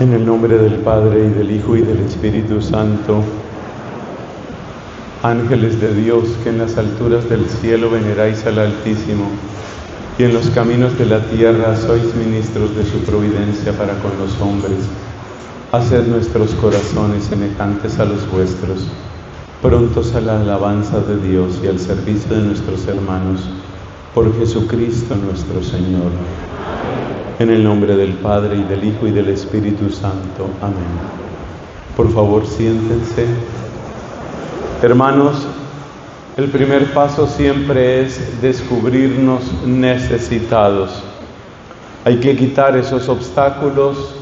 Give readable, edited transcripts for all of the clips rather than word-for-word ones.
En el nombre del Padre, y del Hijo, y del Espíritu Santo. Ángeles de Dios, que en las alturas del cielo veneráis al Altísimo, y en los caminos de la tierra sois ministros de su providencia para con los hombres, haced nuestros corazones semejantes a los vuestros, prontos a la alabanza de Dios y al servicio de nuestros hermanos, por Jesucristo nuestro Señor. En el nombre del Padre, y del Hijo, y del Espíritu Santo. Amén. Por favor, siéntense. Hermanos, el primer paso siempre es descubrirnos necesitados. Hay que quitar esos obstáculos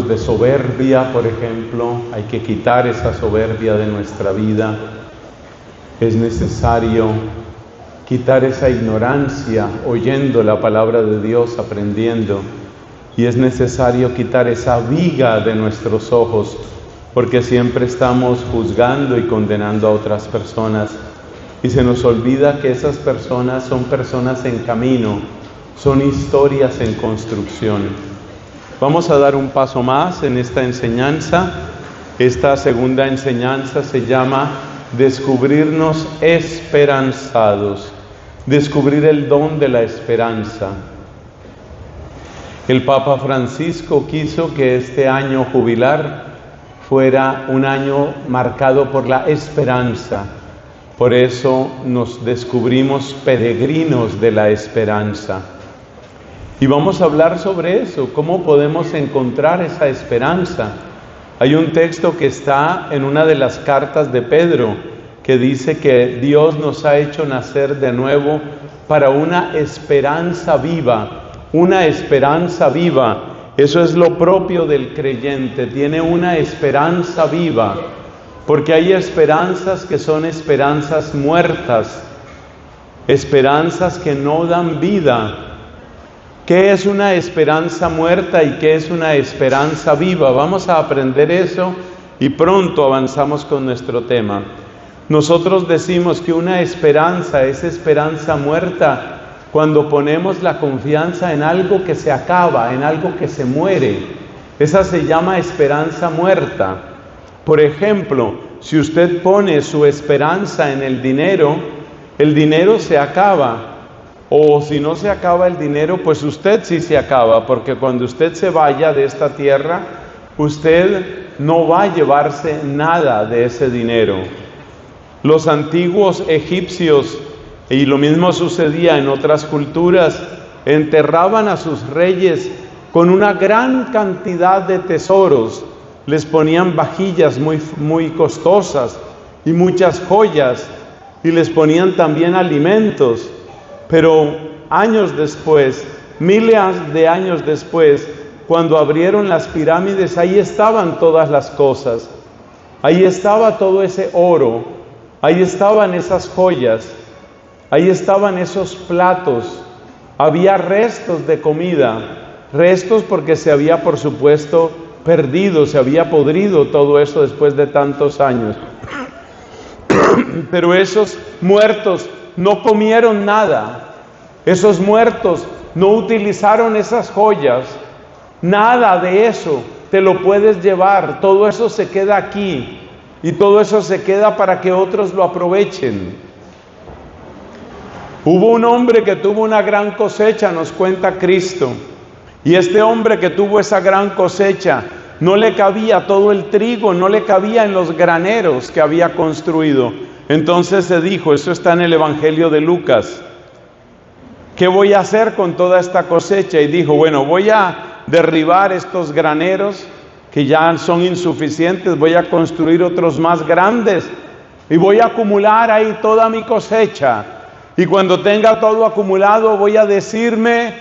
de soberbia, por ejemplo. Hay que quitar esa soberbia de nuestra vida. Es necesario quitar esa ignorancia, oyendo la palabra de Dios, aprendiendo. Y es necesario quitar esa viga de nuestros ojos, porque siempre estamos juzgando y condenando a otras personas. Y se nos olvida que esas personas son personas en camino, son historias en construcción. Vamos a dar un paso más en esta enseñanza. Esta segunda enseñanza se llama descubrirnos esperanzados. Descubrir el don de la esperanza. El Papa Francisco quiso que este año jubilar fuera un año marcado por la esperanza. Por eso nos descubrimos peregrinos de la esperanza. Y vamos a hablar sobre eso, cómo podemos encontrar esa esperanza. Hay un texto que está en una de las cartas de Pedro, que dice que Dios nos ha hecho nacer de nuevo para una esperanza viva. Una esperanza viva. Eso es lo propio del creyente, tiene una esperanza viva, porque hay esperanzas que son esperanzas muertas, esperanzas que no dan vida. ¿Qué es una esperanza muerta y qué es una esperanza viva? Vamos a aprender eso y pronto avanzamos con nuestro tema. Nosotros decimos que una esperanza es esperanza muerta cuando ponemos la confianza en algo que se acaba, en algo que se muere. Esa se llama esperanza muerta. Por ejemplo, si usted pone su esperanza en el dinero se acaba. O si no se acaba el dinero, pues usted sí se acaba, porque cuando usted se vaya de esta tierra, usted no va a llevarse nada de ese dinero. Los antiguos egipcios, y lo mismo sucedía en otras culturas, enterraban a sus reyes con una gran cantidad de tesoros. Les ponían vajillas muy costosas y muchas joyas, y les ponían también alimentos. Pero años después, miles de años después, cuando abrieron las pirámides, ahí estaban todas las cosas. Ahí estaba todo ese oro, ahí estaban esas joyas, ahí estaban esos platos. Había restos de comida, restos porque se había, por supuesto, perdido, se había podrido todo eso después de tantos años. Pero esos muertos no comieron nada, esos muertos no utilizaron esas joyas, nada de eso te lo puedes llevar, todo eso se queda aquí y todo eso se queda para que otros lo aprovechen. Hubo un hombre que tuvo una gran cosecha, nos cuenta Cristo, y este hombre que tuvo esa gran cosecha, no le cabía todo el trigo, no le cabía en los graneros que había construido. Entonces se dijo, eso está en el Evangelio de Lucas, ¿qué voy a hacer con toda esta cosecha? Y dijo, bueno, voy a derribar estos graneros que ya son insuficientes, voy a construir otros más grandes y voy a acumular ahí toda mi cosecha. Y cuando tenga todo acumulado voy a decirme,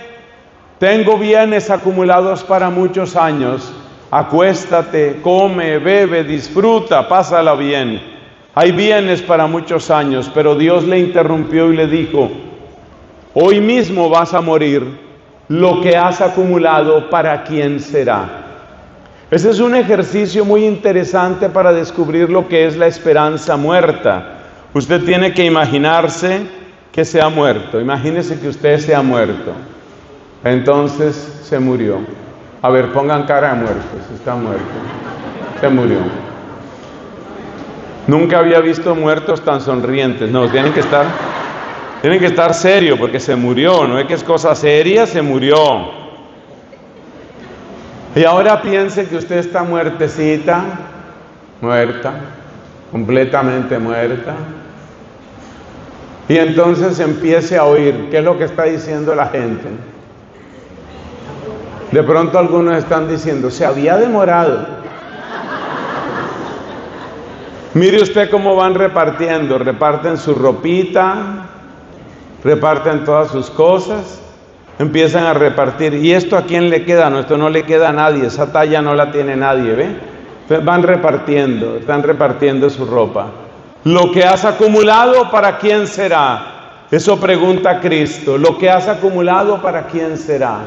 tengo bienes acumulados para muchos años. Acuéstate, come, bebe, disfruta, pásala bien. Hay bienes para muchos años, pero Dios le interrumpió y le dijo, hoy mismo vas a morir, lo que has acumulado, ¿para quién será? Ese es un ejercicio muy interesante para descubrir lo que es la esperanza muerta. Usted tiene que imaginarse que se ha muerto. Imagínese que usted se ha muerto. Entonces se murió. A ver, pongan cara de muertos. Está muerto. Se murió. Nunca había visto muertos tan sonrientes. No, tienen que estar serios porque se murió. No es que es cosa seria, se murió. Y ahora piense que usted está muertecita, muerta, completamente muerta. Y entonces empiece a oír qué es lo que está diciendo la gente. De pronto algunos están diciendo, se había demorado. Mire usted cómo van repartiendo, reparten su ropita, reparten todas sus cosas, empiezan a repartir. ¿Y esto a quién le queda? No, esto no le queda a nadie, esa talla no la tiene nadie, ¿ve? Entonces van repartiendo, están repartiendo su ropa. Lo que has acumulado, ¿para quién será? Eso pregunta Cristo. Lo que has acumulado, ¿para quién será?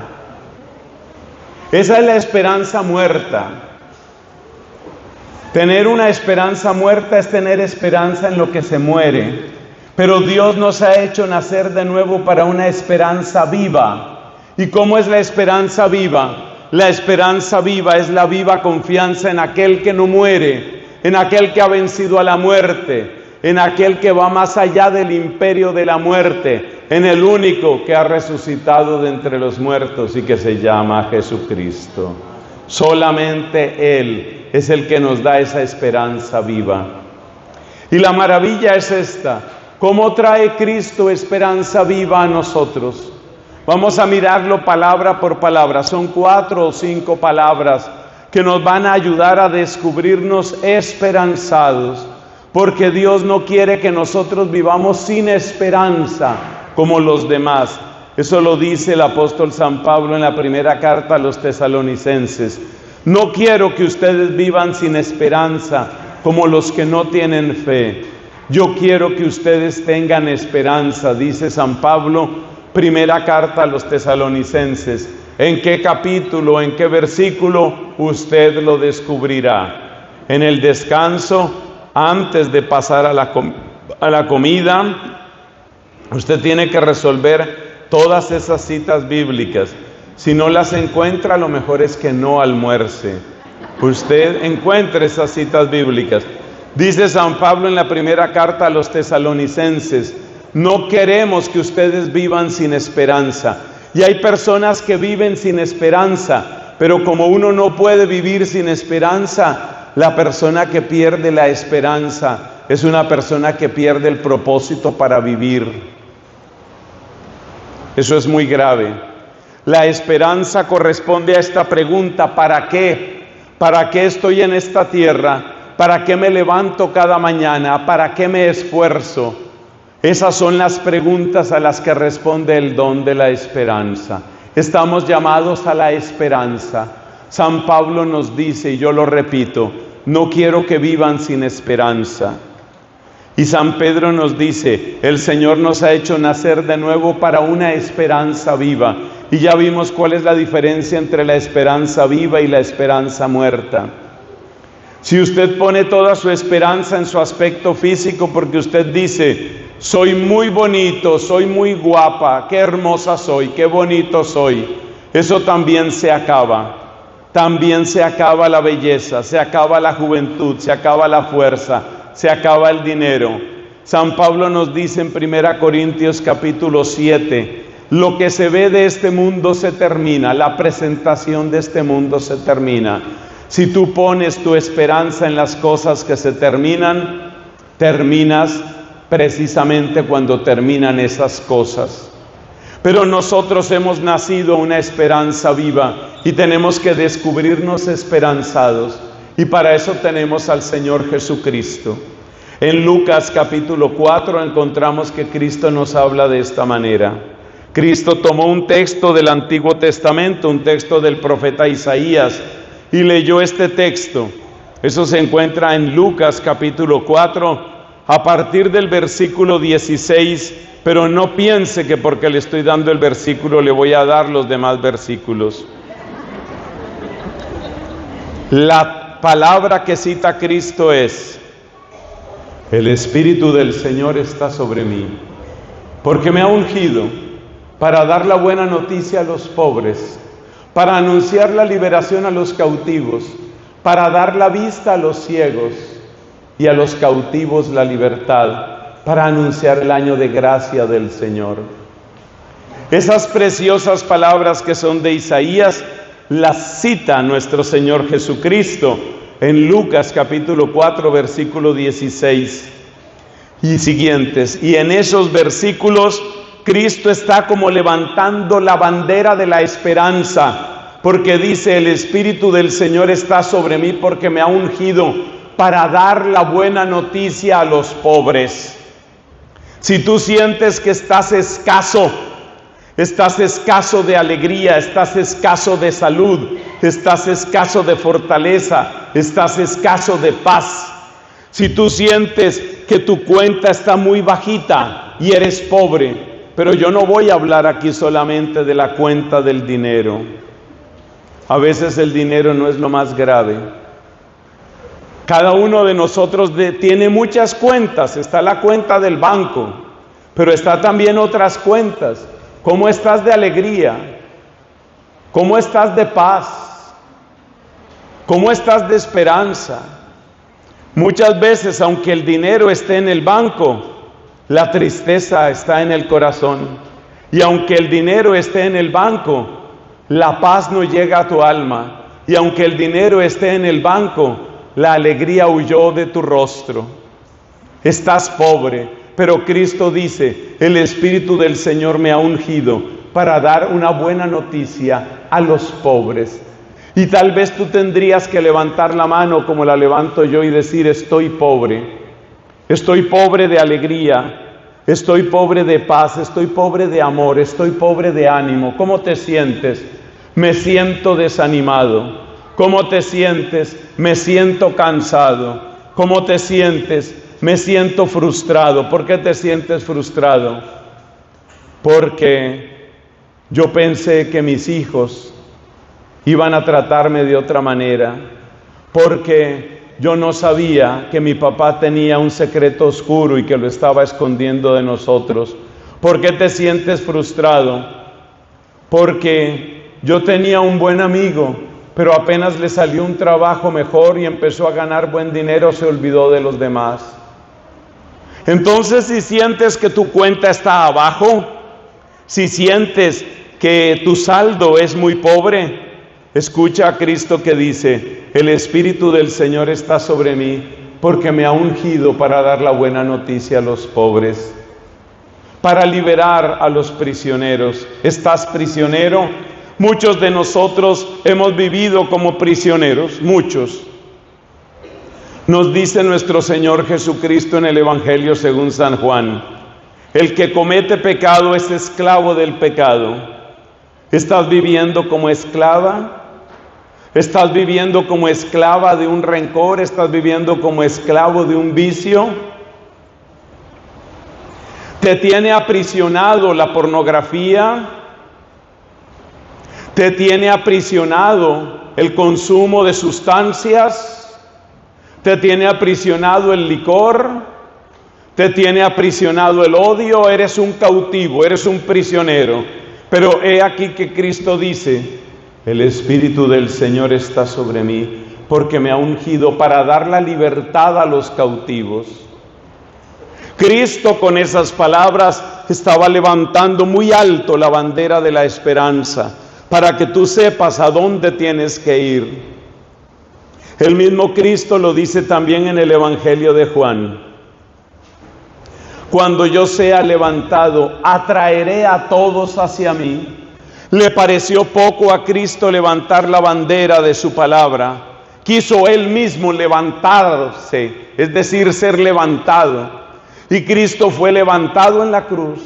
Esa es la esperanza muerta. Tener una esperanza muerta es tener esperanza en lo que se muere. Pero Dios nos ha hecho nacer de nuevo para una esperanza viva. ¿Y cómo es la esperanza viva? La esperanza viva es la viva confianza en aquel que no muere, en aquel que ha vencido a la muerte, en aquel que va más allá del imperio de la muerte, en el único que ha resucitado de entre los muertos y que se llama Jesucristo. Solamente Él es el que nos da esa esperanza viva. Y la maravilla es esta: ¿cómo trae Cristo esperanza viva a nosotros? Vamos a mirarlo palabra por palabra. Son 4 o 5 palabras que nos van a ayudar a descubrirnos esperanzados, porque Dios no quiere que nosotros vivamos sin esperanza como los demás. Eso lo dice el apóstol San Pablo en la primera carta a los tesalonicenses. No quiero que ustedes vivan sin esperanza como los que no tienen fe. Yo quiero que ustedes tengan esperanza, dice San Pablo, primera carta a los tesalonicenses. ¿En qué capítulo, en qué versículo? Usted lo descubrirá. En el descanso, antes de pasar a la comida, usted tiene que resolver todas esas citas bíblicas. Si no las encuentra, lo mejor es que no almuerce. Usted encuentre esas citas bíblicas. Dice San Pablo en la primera carta a los tesalonicenses: no queremos que ustedes vivan sin esperanza. Y hay personas que viven sin esperanza, pero como uno no puede vivir sin esperanza, la persona que pierde la esperanza es una persona que pierde el propósito para vivir. Eso es muy grave. La esperanza corresponde a esta pregunta: ¿para qué? ¿Para qué estoy en esta tierra? ¿Para qué me levanto cada mañana? ¿Para qué me esfuerzo? Esas son las preguntas a las que responde el don de la esperanza. Estamos llamados a la esperanza. San Pablo nos dice, y yo lo repito, no quiero que vivan sin esperanza. Y San Pedro nos dice, el Señor nos ha hecho nacer de nuevo para una esperanza viva. Y ya vimos cuál es la diferencia entre la esperanza viva y la esperanza muerta. Si usted pone toda su esperanza en su aspecto físico porque usted dice, soy muy bonito, soy muy guapa, qué hermosa soy, qué bonito soy, eso también se acaba. También se acaba la belleza, se acaba la juventud, se acaba la fuerza, se acaba el dinero. San Pablo nos dice en 1 Corintios capítulo 7, lo que se ve de este mundo se termina, la presentación de este mundo se termina. Si tú pones tu esperanza en las cosas que se terminan, terminas precisamente cuando terminan esas cosas. Pero nosotros hemos nacido una esperanza viva y tenemos que descubrirnos esperanzados. Y para eso tenemos al Señor Jesucristo. En Lucas capítulo 4 encontramos que Cristo nos habla de esta manera. Cristo tomó un texto del Antiguo Testamento, un texto del profeta Isaías, y leyó este texto. Eso se encuentra en Lucas capítulo 4, a partir del versículo 16, pero no piense que porque le estoy dando el versículo le voy a dar los demás versículos. La palabra que cita Cristo es: el Espíritu del Señor está sobre mí, porque me ha ungido para dar la buena noticia a los pobres, para anunciar la liberación a los cautivos, para dar la vista a los ciegos y a los cautivos la libertad, para anunciar el año de gracia del Señor. Esas preciosas palabras que son de Isaías las cita nuestro Señor Jesucristo en Lucas capítulo 4 versículo 16 y siguientes. Y en esos versículos Cristo está como levantando la bandera de la esperanza, porque dice: el Espíritu del Señor está sobre mí porque me ha ungido para dar la buena noticia a los pobres. Si tú sientes que estás escaso de alegría, estás escaso de salud, estás escaso de fortaleza, estás escaso de paz, si tú sientes que tu cuenta está muy bajita y eres pobre, pero yo no voy a hablar aquí solamente de la cuenta del dinero. A veces el dinero no es lo más grave. Cada uno de nosotros tiene muchas cuentas. Está la cuenta del banco, pero está también otras cuentas. ¿Cómo estás de alegría? ¿Cómo estás de paz? ¿Cómo estás de esperanza? Muchas veces, aunque el dinero esté en el banco, la tristeza está en el corazón. Y aunque el dinero esté en el banco, la paz no llega a tu alma. Y aunque el dinero esté en el banco, la alegría huyó de tu rostro. Estás pobre, pero Cristo dice: el Espíritu del Señor me ha ungido para dar una buena noticia a los pobres. Y tal vez tú tendrías que levantar la mano como la levanto yo y decir: estoy pobre de alegría, estoy pobre de paz, estoy pobre de amor, estoy pobre de ánimo. ¿Cómo te sientes? Me siento desanimado. ¿Cómo te sientes? Me siento cansado. ¿Cómo te sientes? Me siento frustrado. ¿Por qué te sientes frustrado? Porque yo pensé que mis hijos iban a tratarme de otra manera, porque yo no sabía que mi papá tenía un secreto oscuro y que lo estaba escondiendo de nosotros. ¿Por qué te sientes frustrado? Porque yo tenía un buen amigo, pero apenas le salió un trabajo mejor y empezó a ganar buen dinero, se olvidó de los demás. Entonces, si sientes que tu cuenta está abajo, si sientes que tu saldo es muy pobre, escucha a Cristo que dice: el Espíritu del Señor está sobre mí porque me ha ungido para dar la buena noticia a los pobres, para liberar a los prisioneros. ¿Estás prisionero? Muchos de nosotros hemos vivido como prisioneros, muchos. Nos dice nuestro Señor Jesucristo en el Evangelio según San Juan: el que comete pecado es esclavo del pecado. ¿Estás viviendo como esclava? ¿Estás viviendo como esclava de un rencor? ¿Estás viviendo como esclavo de un vicio? ¿Te tiene aprisionado la pornografía? ¿Te tiene aprisionado el consumo de sustancias? ¿Te tiene aprisionado el licor? ¿Te tiene aprisionado el odio? Eres un cautivo, eres un prisionero. Pero he aquí que Cristo dice: el Espíritu del Señor está sobre mí porque me ha ungido para dar la libertad a los cautivos. Cristo con esas palabras estaba levantando muy alto la bandera de la esperanza para que tú sepas a dónde tienes que ir. El mismo Cristo lo dice también en el Evangelio de Juan: cuando yo sea levantado, atraeré a todos hacia mí. Le pareció poco a Cristo levantar la bandera de su palabra. Quiso él mismo levantarse, es decir, ser levantado. Y Cristo fue levantado en la cruz.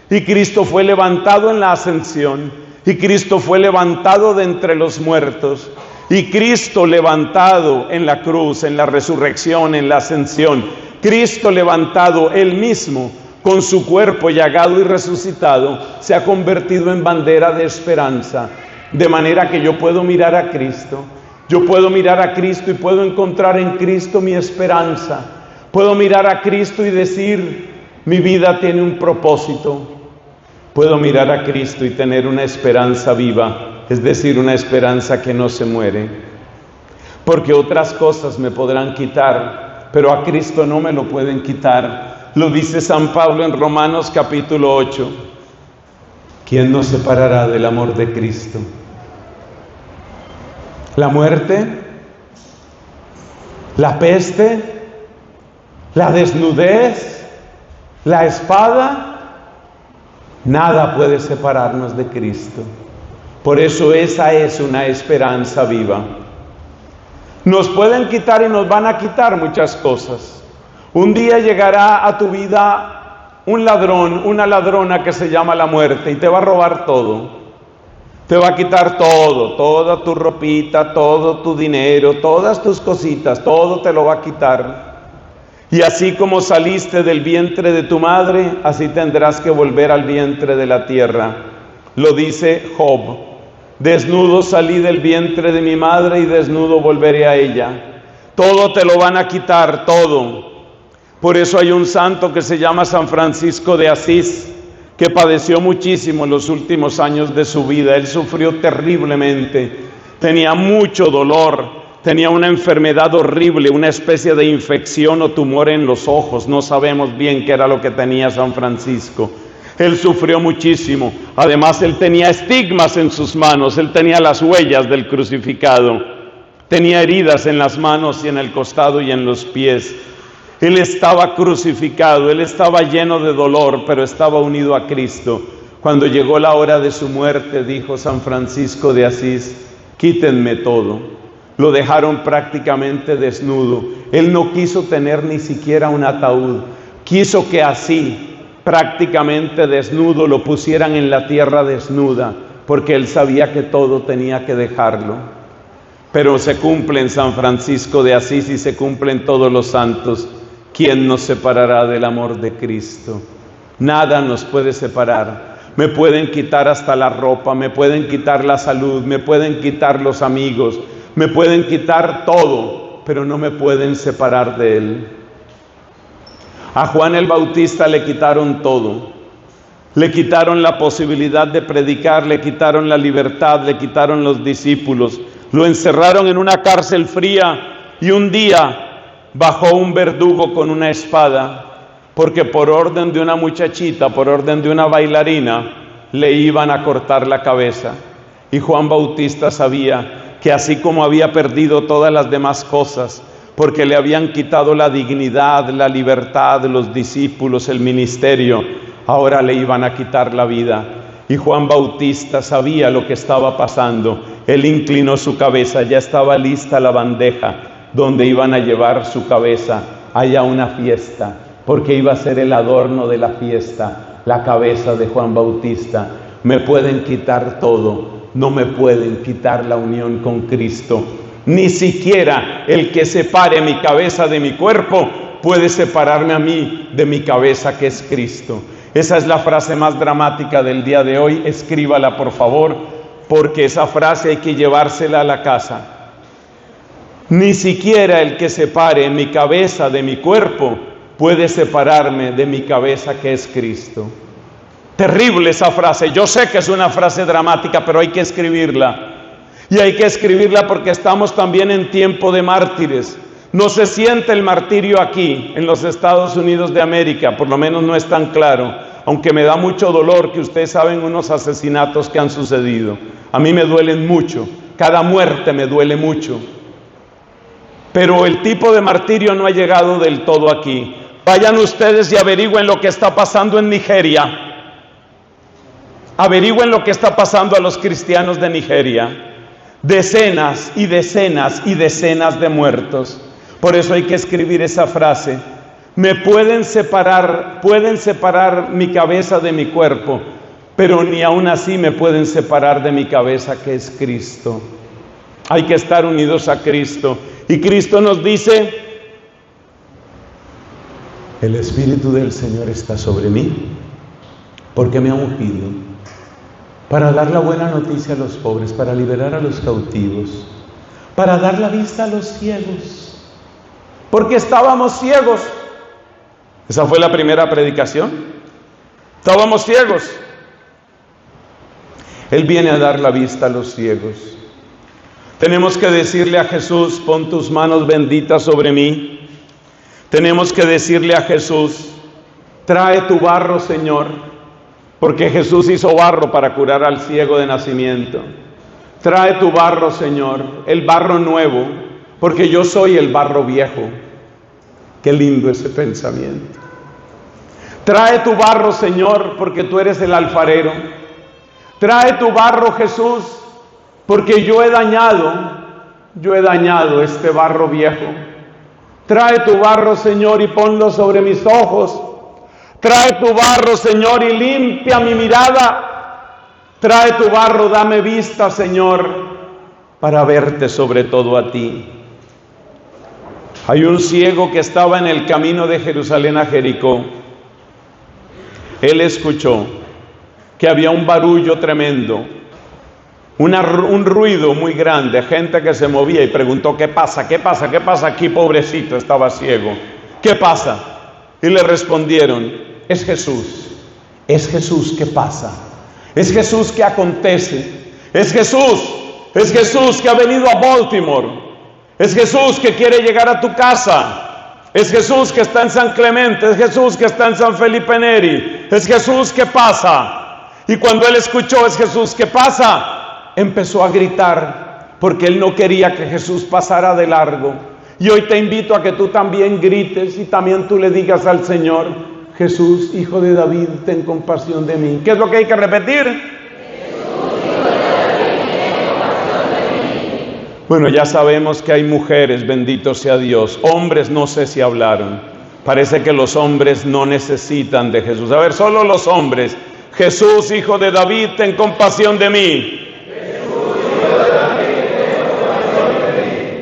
Y Cristo fue levantado en la ascensión. Y Cristo fue levantado de entre los muertos. Y Cristo levantado en la cruz, en la resurrección, en la ascensión. Cristo levantado él mismo, con su cuerpo llagado y resucitado, se ha convertido en bandera de esperanza. De manera que yo puedo mirar a Cristo. Yo puedo mirar a Cristo y puedo encontrar en Cristo mi esperanza. Puedo mirar a Cristo y decir: mi vida tiene un propósito. Puedo mirar a Cristo y tener una esperanza viva. es decir, una esperanza que no se muere. Porque otras cosas me podrán quitar, pero a Cristo no me lo pueden quitar. Lo dice San Pablo en Romanos capítulo 8. ¿Quién nos separará del amor de Cristo? ¿La muerte? ¿La peste? ¿La desnudez? ¿La espada? Nada puede separarnos de Cristo. Por eso esa es una esperanza viva. Nos pueden quitar y nos van a quitar muchas cosas. Un día llegará a tu vida un ladrón, una ladrona que se llama la muerte y te va a robar todo. Te va a quitar todo, toda tu ropita, todo tu dinero, todas tus cositas, todo te lo va a quitar. Y así como saliste del vientre de tu madre, así tendrás que volver al vientre de la tierra. Lo dice Job: desnudo salí del vientre de mi madre y desnudo volveré a ella. Todo te lo van a quitar, todo. Por eso hay un santo que se llama San Francisco de Asís, que padeció muchísimo en los últimos años de su vida. Él sufrió terriblemente, tenía mucho dolor, tenía una enfermedad horrible, una especie de infección o tumor en los ojos. No sabemos bien qué era lo que tenía San Francisco. Él sufrió muchísimo. Además, él tenía estigmas en sus manos, él tenía las huellas del crucificado, tenía heridas en las manos y en el costado y en los pies. Él estaba crucificado, él estaba lleno de dolor, pero estaba unido a Cristo. Cuando llegó la hora de su muerte, dijo San Francisco de Asís: quítenme todo. Lo dejaron prácticamente desnudo. Él no quiso tener ni siquiera un ataúd. Quiso que así, prácticamente desnudo, lo pusieran en la tierra desnuda, porque él sabía que todo tenía que dejarlo. Pero se cumple en San Francisco de Asís y se cumplen todos los santos. ¿Quién nos separará del amor de Cristo? Nada nos puede separar. Me pueden quitar hasta la ropa, me pueden quitar la salud, me pueden quitar los amigos, me pueden quitar todo, pero no me pueden separar de Él. A Juan el Bautista le quitaron todo. Le quitaron la posibilidad de predicar, le quitaron la libertad, le quitaron los discípulos. Lo encerraron en una cárcel fría y un día bajó un verdugo con una espada, porque por orden de una muchachita, por orden de una bailarina, le iban a cortar la cabeza. Y Juan Bautista sabía que así como había perdido todas las demás cosas, porque le habían quitado la dignidad, la libertad, los discípulos, el ministerio, ahora le iban a quitar la vida. Y Juan Bautista sabía lo que estaba pasando. Él inclinó su cabeza, ya estaba lista la bandeja donde iban a llevar su cabeza allá a una fiesta, porque iba a ser el adorno de la fiesta, la cabeza de Juan Bautista. Me pueden quitar todo, no me pueden quitar la unión con Cristo. Ni siquiera el que separe mi cabeza de mi cuerpo puede separarme a mí de mi cabeza, que es Cristo. Esa es la frase más dramática del día de hoy. Escríbala, por favor, porque esa frase hay que llevársela a la casa. Ni siquiera el que separe mi cabeza de mi cuerpo puede separarme de mi cabeza, que es Cristo. Terrible esa frase. Yo sé que es una frase dramática, pero hay que escribirla. Y hay que escribirla porque estamos también en tiempo de mártires. No se siente el martirio aquí, en los Estados Unidos de América, por lo menos no es tan claro, aunque me da mucho dolor que ustedes saben unos asesinatos que han sucedido. A mí me duelen mucho, cada muerte me duele mucho. Pero el tipo de martirio no ha llegado del todo aquí. Vayan ustedes y averigüen lo que está pasando en Nigeria. Averigüen lo que está pasando a los cristianos de Nigeria. Decenas y decenas y decenas de muertos. Por eso hay que escribir esa frase. Me pueden separar mi cabeza de mi cuerpo, pero ni aún así me pueden separar de mi cabeza, que es Cristo. Hay que estar unidos a Cristo. Y Cristo nos dice: el Espíritu del Señor está sobre mí, porque me ha ungido para dar la buena noticia a los pobres, para liberar a los cautivos, para dar la vista a los ciegos, porque estábamos ciegos. Esa fue la primera predicación. Estábamos ciegos. Él viene a dar la vista a los ciegos. Tenemos que decirle a Jesús, pon tus manos benditas sobre mí. Tenemos que decirle a Jesús, trae tu barro, Señor, porque Jesús hizo barro para curar al ciego de nacimiento. Trae tu barro, Señor, el barro nuevo, porque yo soy el barro viejo. Qué lindo ese pensamiento. Trae tu barro, Señor, porque tú eres el alfarero. Trae tu barro, Jesús, porque yo he dañado este barro viejo. Trae tu barro, Señor, y ponlo sobre mis ojos. Trae tu barro, Señor, y limpia mi mirada. Trae tu barro, dame vista, Señor, para verte sobre todo a ti. Hay un ciego que estaba en el camino de Jerusalén a Jericó. Él escuchó que había un barullo tremendo, un ruido muy grande, gente que se movía y preguntó, ¿qué pasa? ¿Qué pasa? ¿Qué pasa aquí? Pobrecito, estaba ciego. ¿Qué pasa? Y le respondieron, es Jesús. Es Jesús, ¿qué pasa? Es Jesús que acontece. Es Jesús que ha venido a Baltimore. Es Jesús que quiere llegar a tu casa. Es Jesús que está en San Clemente. Es Jesús que está en San Felipe Neri. Es Jesús que pasa. Y cuando él escuchó es Jesús que pasa, empezó a gritar, porque él no quería que Jesús pasara de largo. Y hoy te invito a que tú también grites y también tú le digas al Señor, Jesús, Hijo de David, ten compasión de mí. ¿Qué es lo que hay que repetir? Bueno, ya sabemos que hay mujeres, bendito sea Dios. Hombres no sé si hablaron. Parece que los hombres no necesitan de Jesús. A ver, solo los hombres. Jesús, Hijo de David, ten compasión de mí.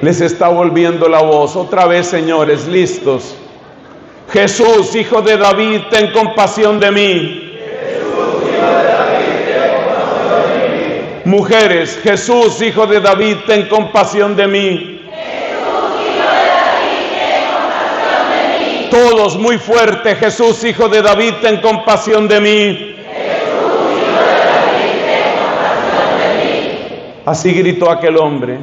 Les está volviendo la voz. Otra vez, señores, listos. Jesús, Hijo de David, ten compasión de mí. Mujeres, Jesús, Hijo de David, ten compasión de mí. Todos muy fuerte, Jesús, Hijo de David, ten compasión de mí. Así gritó aquel hombre,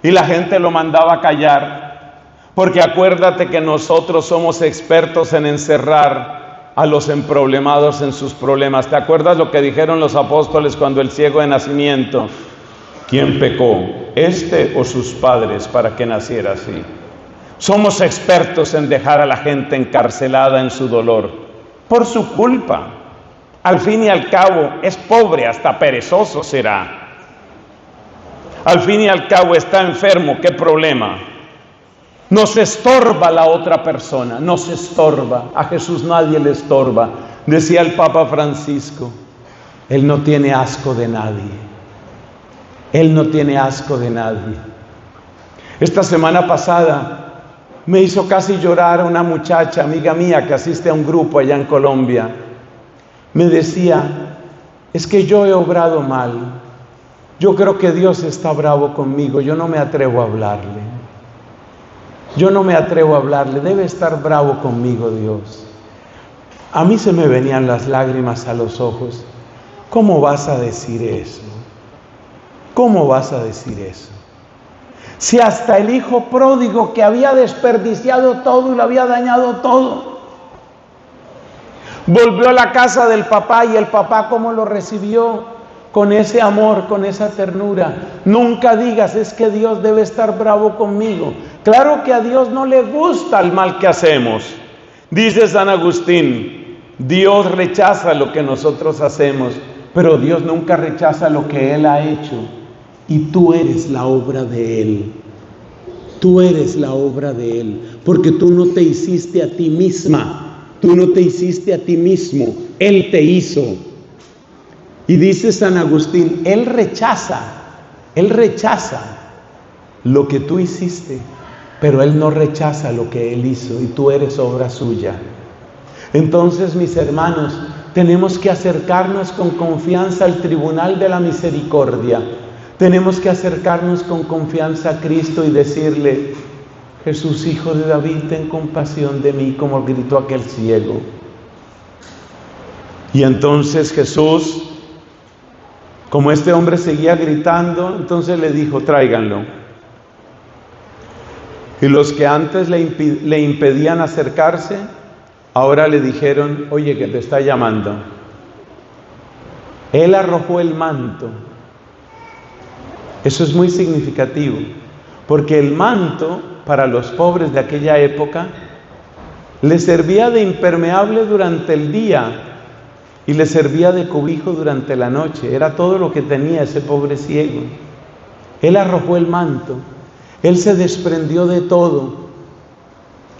y la gente lo mandaba a callar, porque acuérdate que nosotros somos expertos en encerrar a los emproblemados en sus problemas. ¿Te acuerdas lo que dijeron los apóstoles cuando el ciego de nacimiento? ¿Quién pecó? ¿Este o sus padres para que naciera así? Somos expertos en dejar a la gente encarcelada en su dolor, por su culpa. Al fin y al cabo es pobre, hasta perezoso será. Al fin y al cabo está enfermo, ¿qué problema? Nos estorba la otra persona, nos estorba. A Jesús nadie le estorba. Decía el Papa Francisco, Él no tiene asco de nadie. Él no tiene asco de nadie. Esta semana pasada me hizo casi llorar una muchacha, amiga mía, que asiste a un grupo allá en Colombia. Me decía, es que yo he obrado mal. Yo creo que Dios está bravo conmigo, yo no me atrevo a hablarle. Yo no me atrevo a hablarle, debe estar bravo conmigo Dios. A mí se me venían las lágrimas a los ojos. ¿Cómo vas a decir eso? ¿Cómo vas a decir eso? Si hasta el hijo pródigo que había desperdiciado todo y lo había dañado todo, volvió a la casa del papá y el papá ¿cómo lo recibió? Con ese amor, con esa ternura. Nunca digas, es que Dios debe estar bravo conmigo. Claro que a Dios no le gusta el mal que hacemos. Dice San Agustín, Dios rechaza lo que nosotros hacemos, pero Dios nunca rechaza lo que Él ha hecho. Y tú eres la obra de Él. Tú eres la obra de Él, porque tú no te hiciste a ti misma, tú no te hiciste a ti mismo, Él te hizo. Y dice San Agustín, Él rechaza lo que tú hiciste, pero Él no rechaza lo que Él hizo y tú eres obra suya. Entonces, mis hermanos, tenemos que acercarnos con confianza al tribunal de la misericordia. Tenemos que acercarnos con confianza a Cristo y decirle, Jesús, Hijo de David, ten compasión de mí, como gritó aquel ciego. Y entonces Jesús Como este hombre seguía gritando, entonces le dijo, tráiganlo. Y los que antes le impedían acercarse, ahora le dijeron, oye, que te está llamando. Él arrojó el manto. Eso es muy significativo, porque el manto, para los pobres de aquella época, les servía de impermeable durante el día y les servía de cobijo durante la noche. Era todo lo que tenía ese pobre ciego. Él arrojó el manto, él se desprendió de todo,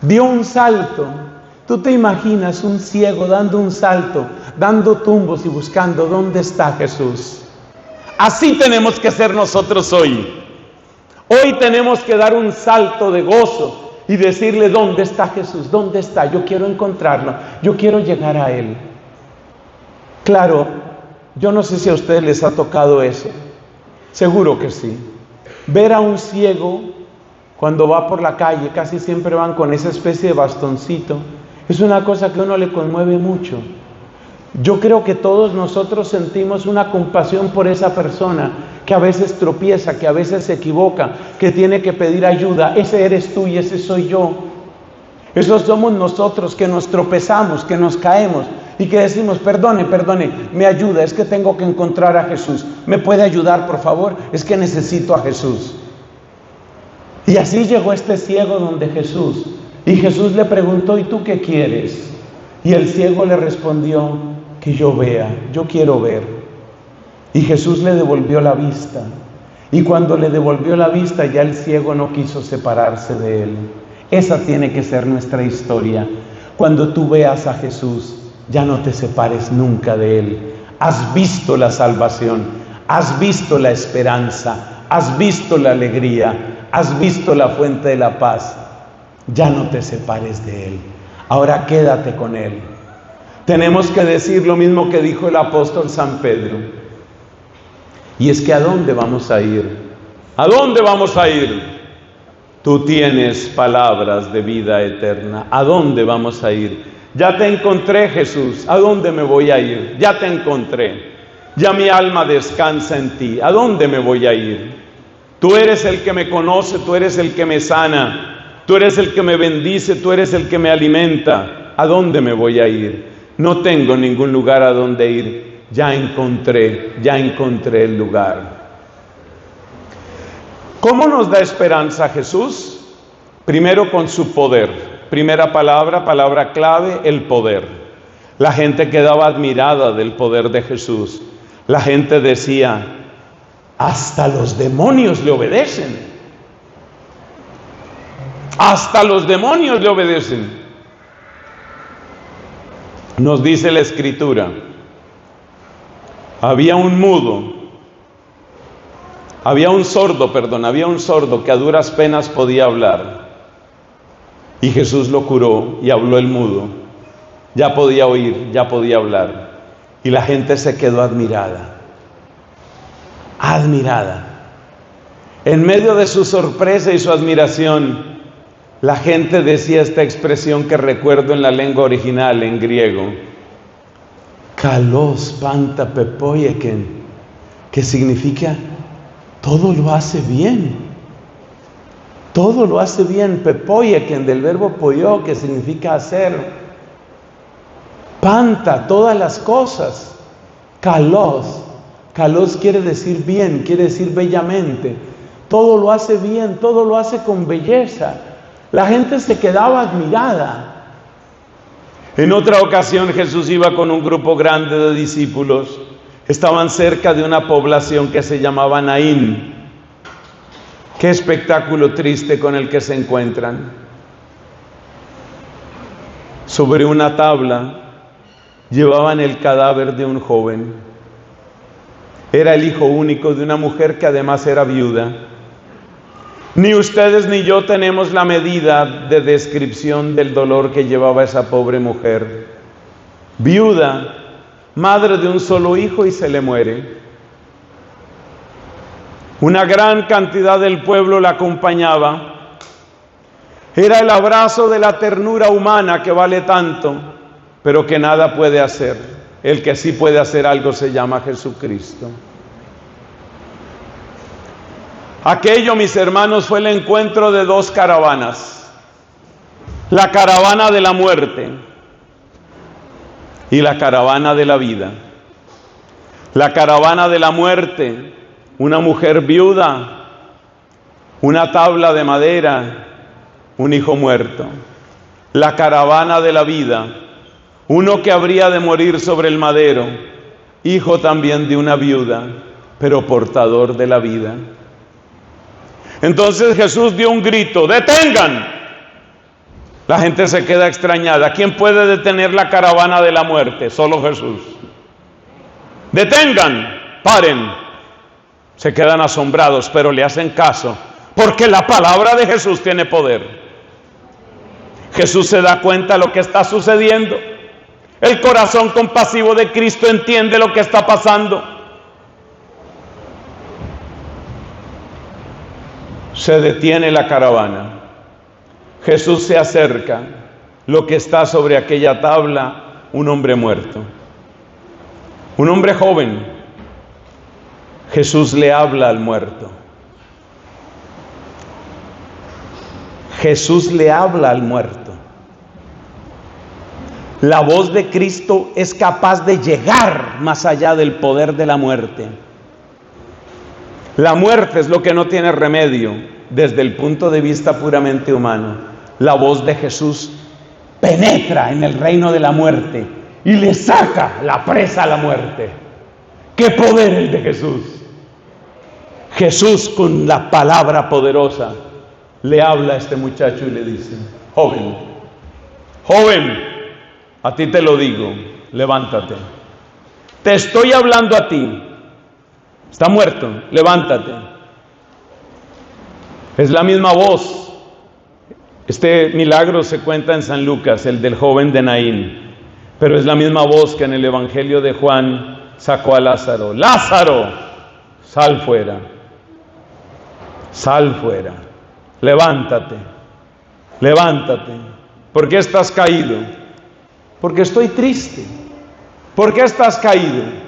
dio un salto. Tú te imaginas un ciego dando un salto, dando tumbos y buscando dónde está Jesús. Así tenemos que ser nosotros hoy. Hoy tenemos que dar un salto de gozo y decirle, ¿dónde está Jesús? ¿Dónde está? Yo quiero encontrarlo, yo quiero llegar a Él. Claro, yo no sé si a ustedes les ha tocado eso. Seguro que sí. Ver a un ciego cuando va por la calle, casi siempre van con esa especie de bastoncito. Es una cosa que a uno le conmueve mucho. Yo creo que todos nosotros sentimos una compasión por esa persona que a veces tropieza, que a veces se equivoca, que tiene que pedir ayuda. Ese eres tú y ese soy yo. Esos somos nosotros que nos tropezamos, que nos caemos y que decimos, perdone, me ayuda, es que tengo que encontrar a Jesús. ¿Me puede ayudar, por favor? Es que necesito a Jesús. Y así llegó este ciego donde Jesús. Y Jesús le preguntó, ¿y tú qué quieres? Y el ciego le respondió, que yo vea, yo quiero ver. Y Jesús le devolvió la vista. Y cuando le devolvió la vista, ya el ciego no quiso separarse de él. Esa tiene que ser nuestra historia. Cuando tú veas a Jesús, ya no te separes nunca de Él. Has visto la salvación, has visto la esperanza, has visto la alegría, has visto la fuente de la paz. Ya no te separes de Él. Ahora quédate con Él. Tenemos que decir lo mismo que dijo el apóstol San Pedro. Y es que ¿a dónde vamos a ir? ¿A dónde vamos a ir? Tú tienes palabras de vida eterna. ¿A dónde vamos a ir? Ya te encontré, Jesús. ¿A dónde me voy a ir? Ya te encontré. Ya mi alma descansa en ti. ¿A dónde me voy a ir? Tú eres el que me conoce, tú eres el que me sana, tú eres el que me bendice, tú eres el que me alimenta. ¿A dónde me voy a ir? No tengo ningún lugar a donde ir. Ya encontré el lugar. ¿Cómo nos da esperanza Jesús? Primero con su poder. Primera palabra clave, el poder. La gente quedaba admirada del poder de Jesús. La gente decía, hasta los demonios le obedecen. Hasta los demonios le obedecen. Nos dice la Escritura, había un sordo que a duras penas podía hablar. Y Jesús lo curó y habló el mudo. Ya podía oír, ya podía hablar. Y la gente se quedó admirada. Admirada. En medio de su sorpresa y su admiración, la gente decía esta expresión que recuerdo en la lengua original, en griego. Kalos panta pepoieken, que significa todo lo hace bien. Todo lo hace bien. Pepoieken, del verbo poio, que significa hacer. Panta, todas las cosas. Kalos. Kalos quiere decir bien, quiere decir bellamente. Todo lo hace bien, todo lo hace con belleza. La gente se quedaba admirada. En otra ocasión Jesús iba con un grupo grande de discípulos. Estaban cerca de una población que se llamaba Naín. Qué espectáculo triste con el que se encuentran. Sobre una tabla llevaban el cadáver de un joven. Era el hijo único de una mujer que además era viuda. Ni ustedes ni yo tenemos la medida de descripción del dolor que llevaba esa pobre mujer. Viuda, madre de un solo hijo y se le muere. Una gran cantidad del pueblo la acompañaba. Era el abrazo de la ternura humana que vale tanto, pero que nada puede hacer. El que sí puede hacer algo se llama Jesucristo. Aquello, mis hermanos, fue el encuentro de dos caravanas. La caravana de la muerte y la caravana de la vida. La caravana de la muerte, una mujer viuda, una tabla de madera, un hijo muerto. La caravana de la vida, uno que habría de morir sobre el madero, hijo también de una viuda, pero portador de la vida. Entonces Jesús dio un grito: ¡detengan! La gente se queda extrañada. ¿Quién puede detener la caravana de la muerte? Solo Jesús. ¡Detengan! ¡Paren! Se quedan asombrados, pero le hacen caso, porque la palabra de Jesús tiene poder. Jesús se da cuenta de lo que está sucediendo. El corazón compasivo de Cristo entiende lo que está pasando. Se detiene la caravana. Jesús se acerca. Lo que está sobre aquella tabla, un hombre muerto. Un hombre joven. Jesús le habla al muerto. Jesús le habla al muerto. La voz de Cristo es capaz de llegar más allá del poder de la muerte. La muerte es lo que no tiene remedio desde el punto de vista puramente humano. La voz de Jesús penetra en el reino de la muerte y le saca la presa a la muerte. ¡Qué poder el de Jesús! Jesús, con la palabra poderosa, le habla a este muchacho y le dice: joven, joven, a ti te lo digo, levántate. Te estoy hablando a ti. Está muerto, levántate. Es la misma voz. Este milagro se cuenta en San Lucas, el del joven de Naín, pero es la misma voz que en el Evangelio de Juan sacó a Lázaro. Lázaro, sal fuera, sal fuera, levántate, levántate. ¿Por qué estás caído? Porque estoy triste. ¿Por qué estás caído?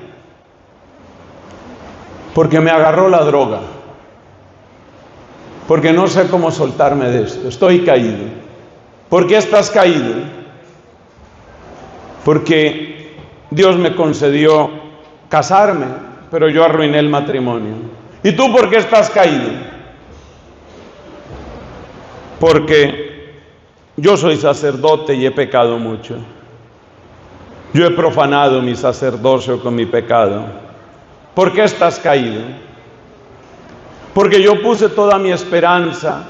Porque me agarró la droga. Porque no sé cómo soltarme de esto. Estoy caído. ¿Por qué estás caído? Porque Dios me concedió casarme, pero yo arruiné el matrimonio. ¿Y tú por qué estás caído? Porque yo soy sacerdote y he pecado mucho. Yo he profanado mi sacerdocio con mi pecado. ¿Por qué estás caído? Porque yo puse toda mi esperanza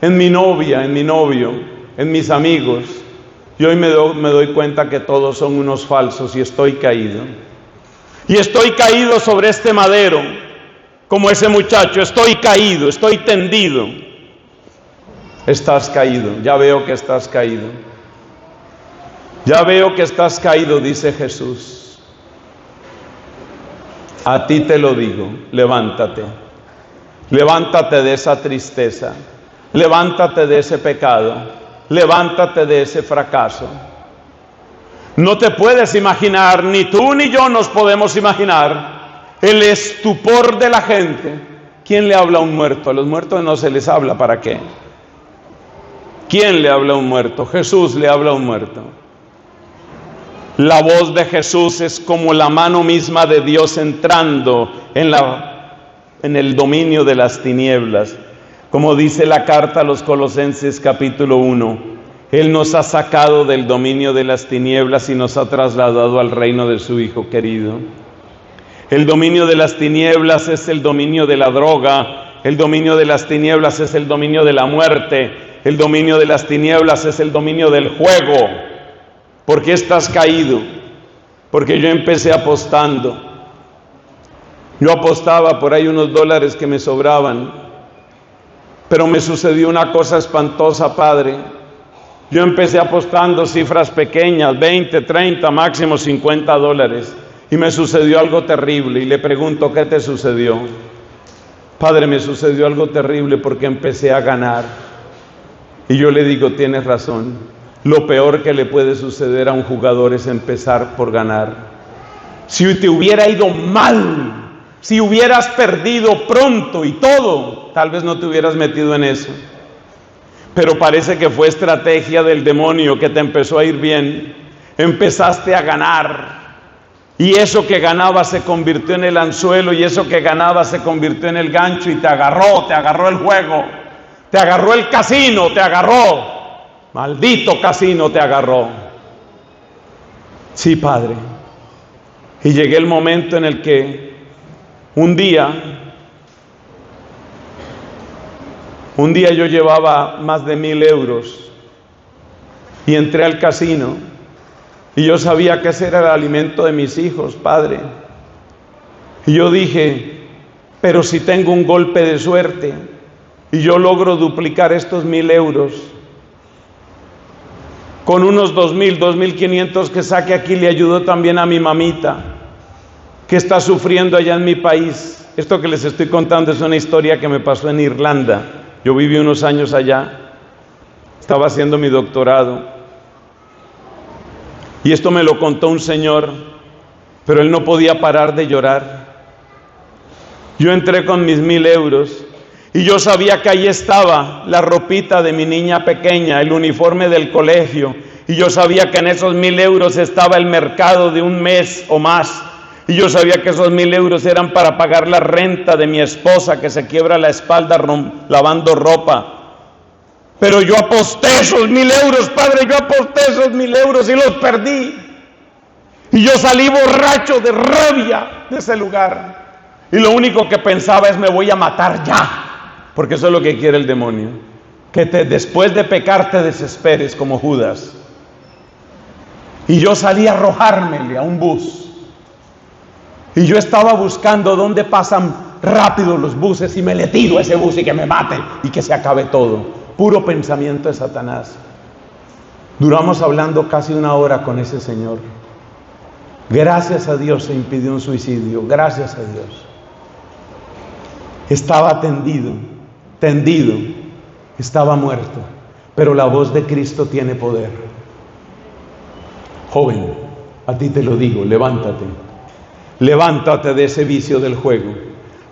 en mi novia, en mi novio, en mis amigos, y hoy me doy cuenta que todos son unos falsos y estoy caído. Y estoy caído sobre este madero, como ese muchacho. Estoy caído, estoy tendido. Estás caído, ya veo que estás caído. Ya veo que estás caído, dice Jesús. A ti te lo digo, levántate. Levántate de esa tristeza. Levántate de ese pecado. Levántate de ese fracaso. No te puedes imaginar, ni tú ni yo nos podemos imaginar el estupor de la gente. ¿Quién le habla a un muerto? A los muertos no se les habla, ¿para qué? ¿Quién le habla a un muerto? Jesús le habla a un muerto. La voz de Jesús es como la mano misma de Dios entrando en el dominio de las tinieblas. Como dice la carta a los Colosenses capítulo 1, Él nos ha sacado del dominio de las tinieblas y nos ha trasladado al reino de su Hijo querido. El dominio de las tinieblas es el dominio de la droga, el dominio de las tinieblas es el dominio de la muerte, el dominio de las tinieblas es el dominio del juego. ¿Por qué estás caído? Porque yo empecé apostando. Yo apostaba por ahí unos dólares que me sobraban, pero me sucedió una cosa espantosa, Padre. Yo empecé apostando cifras pequeñas, 20, 30, máximo 50 dólares, y me sucedió algo terrible, y le pregunto: ¿qué te sucedió? Padre, me sucedió algo terrible porque empecé a ganar. Y yo le digo: tienes razón. Lo peor que le puede suceder a un jugador es empezar por ganar. Si te hubiera ido mal, Si hubieras perdido pronto y todo, tal vez no te hubieras metido en eso. Pero parece que fue estrategia del demonio que te empezó a ir bien. Empezaste a ganar. Y eso que ganaba se convirtió en el anzuelo, y eso que ganaba se convirtió en el gancho, y te agarró el juego, te agarró el casino, te agarró. Maldito casino te agarró. Sí, Padre. Y llegué el momento en el que un día yo llevaba más de 1,000 euros y entré al casino y yo sabía que ese era el alimento de mis hijos, Padre. Y yo dije, pero si tengo un golpe de suerte y yo logro duplicar estos 1,000 euros, con unos 2,000, 2,500 que saque aquí, le ayudo también a mi mamita, que está sufriendo allá en mi país. Esto que les estoy contando es una historia que me pasó en Irlanda. Yo viví unos años allá, estaba haciendo mi doctorado. Y esto me lo contó un señor, pero él no podía parar de llorar. Yo entré con mis 1,000 euros y yo sabía que ahí estaba la ropita de mi niña pequeña, el uniforme del colegio. Y yo sabía que en esos 1,000 euros estaba el mercado de un mes o más. Y yo sabía que esos 1,000 euros eran para pagar la renta de mi esposa, que se quiebra la espalda lavando ropa. Pero yo aposté esos 1,000 euros, Padre, yo aposté esos 1,000 euros y los perdí. Y yo salí borracho de rabia de ese lugar. Y lo único que pensaba es, me voy a matar ya. Porque eso es lo que quiere el demonio. Que después de pecar te desesperes como Judas. Y yo salí a arrojármele a un bus. Y yo estaba buscando dónde pasan rápido los buses y me le tiro a ese bus y que me mate y que se acabe todo. Puro pensamiento de Satanás. Duramos hablando casi 1 hora con ese señor. Gracias a Dios se impidió un suicidio. Gracias a Dios. Estaba tendido, estaba muerto. Pero la voz de Cristo tiene poder. Joven, a ti te lo digo, levántate. Levántate de ese vicio del juego.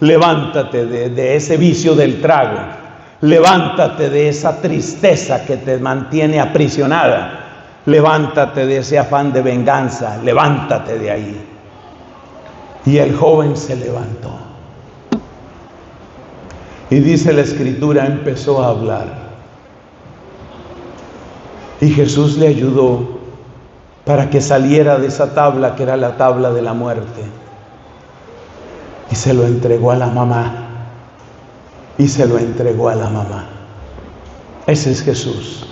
Levántate de ese vicio del trago. Levántate de esa tristeza que te mantiene aprisionada. Levántate de ese afán de venganza. Levántate de ahí. Y el joven se levantó. Y dice la Escritura, empezó a hablar. Y Jesús le ayudó para que saliera de esa tabla que era la tabla de la muerte. Y se lo entregó a la mamá. Y se lo entregó a la mamá. Ese es Jesús.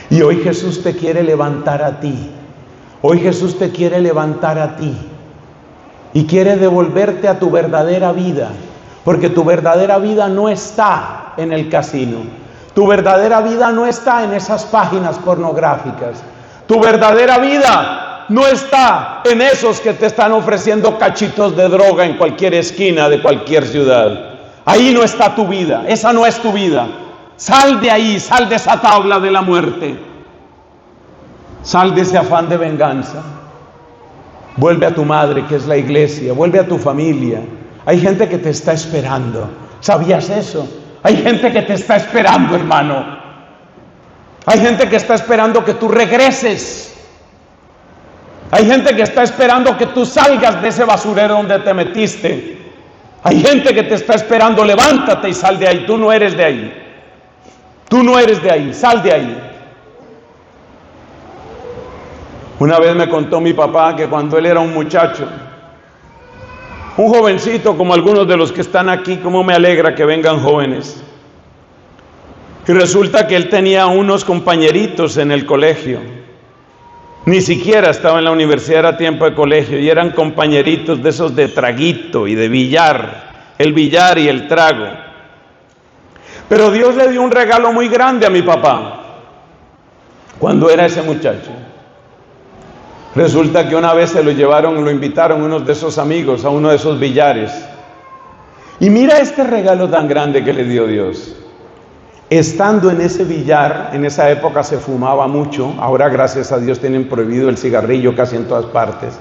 Y hoy Jesús te quiere levantar a ti. Hoy Jesús te quiere levantar a ti. Y quiere devolverte a tu verdadera vida. Porque tu verdadera vida no está en el casino. Tu verdadera vida no está en esas páginas pornográficas. Tu verdadera vida no está en esos que te están ofreciendo cachitos de droga en cualquier esquina de cualquier ciudad. Ahí no está tu vida, esa no es tu vida. Sal de ahí, sal de esa tabla de la muerte. Sal de ese afán de venganza. Vuelve a tu madre, que es la iglesia, vuelve a tu familia. Hay gente que te está esperando. ¿Sabías eso? Hay gente que te está esperando, hermano. Hay gente que está esperando que tú regreses. Hay gente que está esperando que tú salgas de ese basurero donde te metiste. Hay gente que te está esperando, levántate y sal de ahí. Tú no eres de ahí. Tú no eres de ahí, sal de ahí. Una vez me contó mi papá que cuando él era un muchacho, un jovencito como algunos de los que están aquí, cómo me alegra que vengan jóvenes. Y resulta que él tenía unos compañeritos en el colegio. Ni siquiera estaba en la universidad, era tiempo de colegio, y eran compañeritos de esos de traguito y de billar, el billar y el trago. Pero Dios le dio un regalo muy grande a mi papá cuando era ese muchacho. Resulta que una vez se lo llevaron, lo invitaron unos de esos amigos a uno de esos billares. Y mira este regalo tan grande que le dio Dios. Estando en ese billar, en esa época se fumaba mucho, ahora gracias a Dios tienen prohibido el cigarrillo casi en todas partes.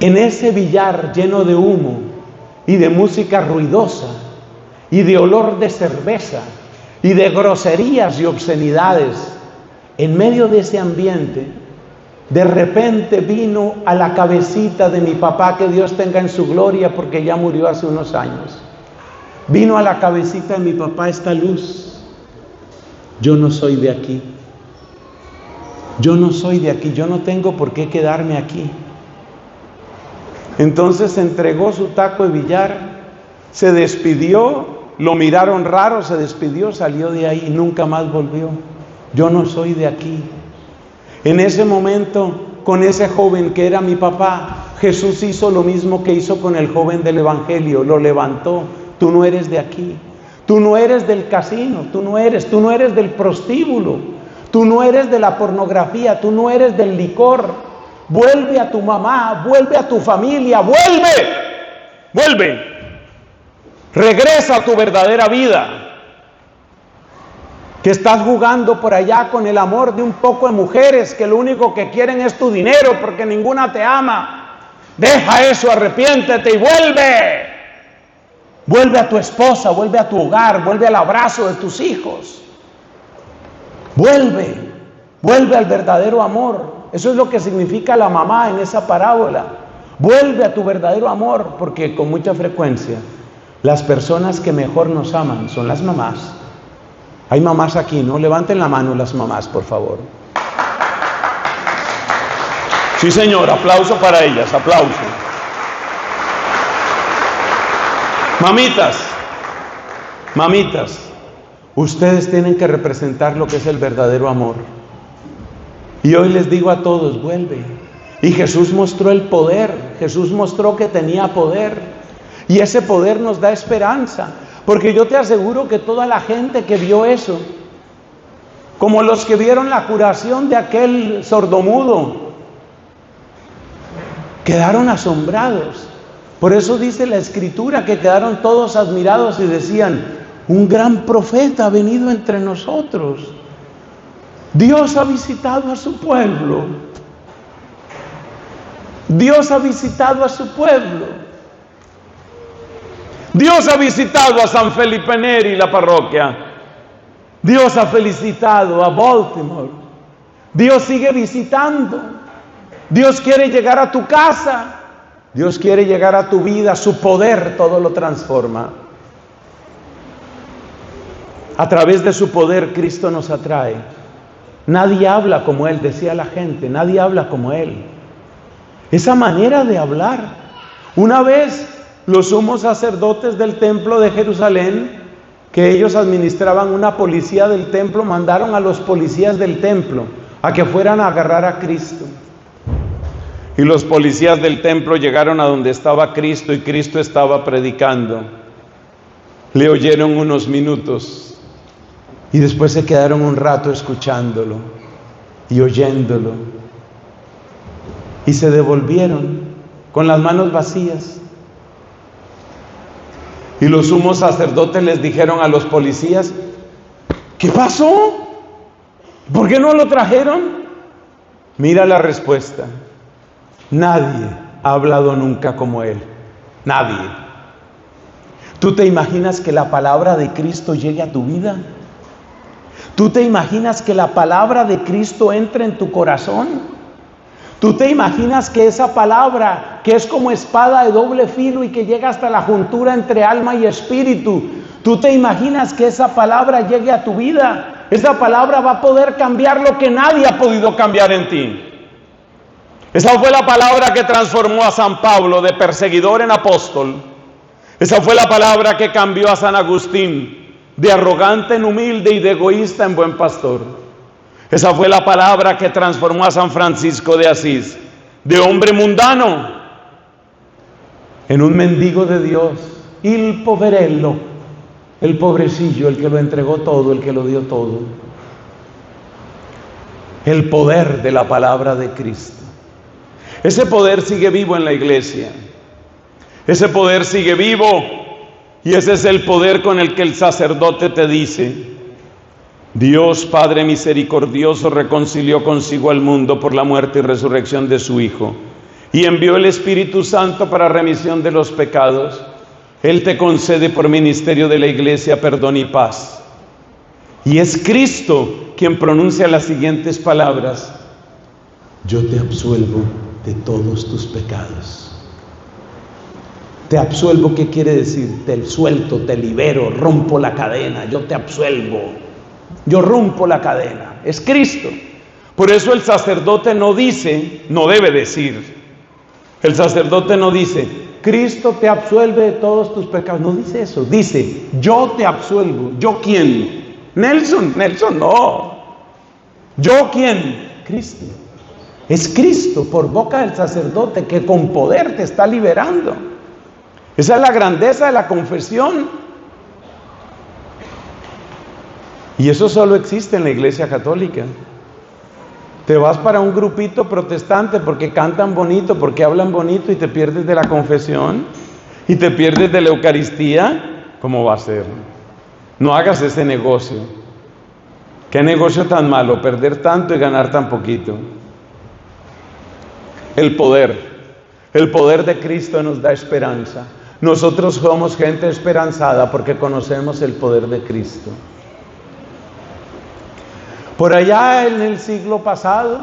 En ese billar lleno de humo y de música ruidosa y de olor de cerveza y de groserías y obscenidades, en medio de ese ambiente, de repente vino a la cabecita de mi papá, que Dios tenga en su gloria porque ya murió hace unos años. Vino a la cabecita de mi papá esta luz. Yo no soy de aquí. Yo no soy de aquí. Yo no tengo por qué quedarme aquí. Entonces entregó su taco de billar, se despidió, lo miraron raro, se despidió, salió de ahí y nunca más volvió. Yo no soy de aquí. En ese momento, con ese joven que era mi papá, Jesús hizo lo mismo que hizo con el joven del Evangelio, lo levantó. Tú no eres de aquí, tú no eres del casino, tú no eres del prostíbulo, tú no eres de la pornografía, tú no eres del licor. Vuelve a tu mamá, vuelve a tu familia, vuelve, regresa a tu verdadera vida. Que estás jugando por allá con el amor de un poco de mujeres que lo único que quieren es tu dinero porque ninguna te ama. Deja eso, arrepiéntete y vuelve. Vuelve a tu esposa, vuelve a tu hogar, vuelve al abrazo de tus hijos. Vuelve al verdadero amor. Eso es lo que significa la mamá en esa parábola. Vuelve a tu verdadero amor, porque con mucha frecuencia las personas que mejor nos aman son las mamás. Hay mamás aquí, ¿no? Levanten la mano las mamás, por favor. Sí, señor, aplauso para ellas, aplauso. Mamitas, ustedes tienen que representar lo que es el verdadero amor. Y hoy les digo a todos, vuelve. Y Jesús mostró el poder, Jesús mostró que tenía poder. Y ese poder nos da esperanza. Porque yo te aseguro que toda la gente que vio eso, como los que vieron la curación de aquel sordomudo, quedaron asombrados. Por eso dice la Escritura que quedaron todos admirados y decían, un gran profeta ha venido entre nosotros. Dios ha visitado a su pueblo. Dios ha visitado a su pueblo. Dios ha visitado a San Felipe Neri, la parroquia. Dios ha felicitado a Baltimore. Dios sigue visitando. Dios quiere llegar a tu casa. Dios quiere llegar a tu vida. Su poder todo lo transforma. A través de su poder Cristo nos atrae. Nadie habla como Él, decía la gente. Nadie habla como Él. Esa manera de hablar. Una vez los sumos sacerdotes del templo de Jerusalén, que ellos administraban una policía del templo, mandaron a los policías del templo a que fueran a agarrar a Cristo. Y los policías del templo llegaron a donde estaba Cristo y Cristo estaba predicando. Le oyeron unos minutos y después se quedaron un rato escuchándolo y oyéndolo. Y se devolvieron con las manos vacías. Y los sumos sacerdotes les dijeron a los policías, ¿qué pasó? ¿Por qué no lo trajeron? Mira la respuesta. Nadie ha hablado nunca como Él. Nadie. ¿Tú te imaginas que la palabra de Cristo llegue a tu vida? ¿Tú te imaginas que la palabra de Cristo entre en tu corazón? ¿Tú te imaginas que esa palabra, que es como espada de doble filo y que llega hasta la juntura entre alma y espíritu, tú te imaginas que esa palabra llegue a tu vida? Esa palabra va a poder cambiar lo que nadie ha podido cambiar en ti. Esa fue la palabra que transformó a San Pablo de perseguidor en apóstol. Esa fue la palabra que cambió a San Agustín de arrogante en humilde y de egoísta en buen pastor. Esa fue la palabra que transformó a San Francisco de Asís, de hombre mundano, en un mendigo de Dios, il poverello, el pobrecillo, el que lo entregó todo, el que lo dio todo. El poder de la palabra de Cristo. Ese poder sigue vivo en la iglesia. Ese poder sigue vivo y ese es el poder con el que el sacerdote te dice: Dios Padre misericordioso reconcilió consigo al mundo por la muerte y resurrección de su Hijo, y envió el Espíritu Santo para remisión de los pecados. Él te concede por ministerio de la Iglesia perdón y paz. Y es Cristo quien pronuncia las siguientes palabras: yo te absuelvo de todos tus pecados. Te absuelvo, ¿qué quiere decir? Te suelto, te libero, rompo la cadena, yo te absuelvo. Yo rompo la cadena. Es Cristo. Por eso el sacerdote no dice, no debe decir. El sacerdote no dice, Cristo te absuelve de todos tus pecados. No dice eso. Dice, yo te absuelvo. ¿Yo quién? Nelson no. ¿Yo quién? Cristo. Es Cristo por boca del sacerdote que con poder te está liberando. Esa es la grandeza de la confesión. Y eso solo existe en la Iglesia Católica. Te vas para un grupito protestante porque cantan bonito, porque hablan bonito, y te pierdes de la confesión y te pierdes de la Eucaristía. ¿Cómo va a ser? No hagas ese negocio. ¿Qué negocio tan malo? Perder tanto y ganar tan poquito. El poder de Cristo nos da esperanza. Nosotros somos gente esperanzada porque conocemos el poder de Cristo. Por allá en el siglo pasado,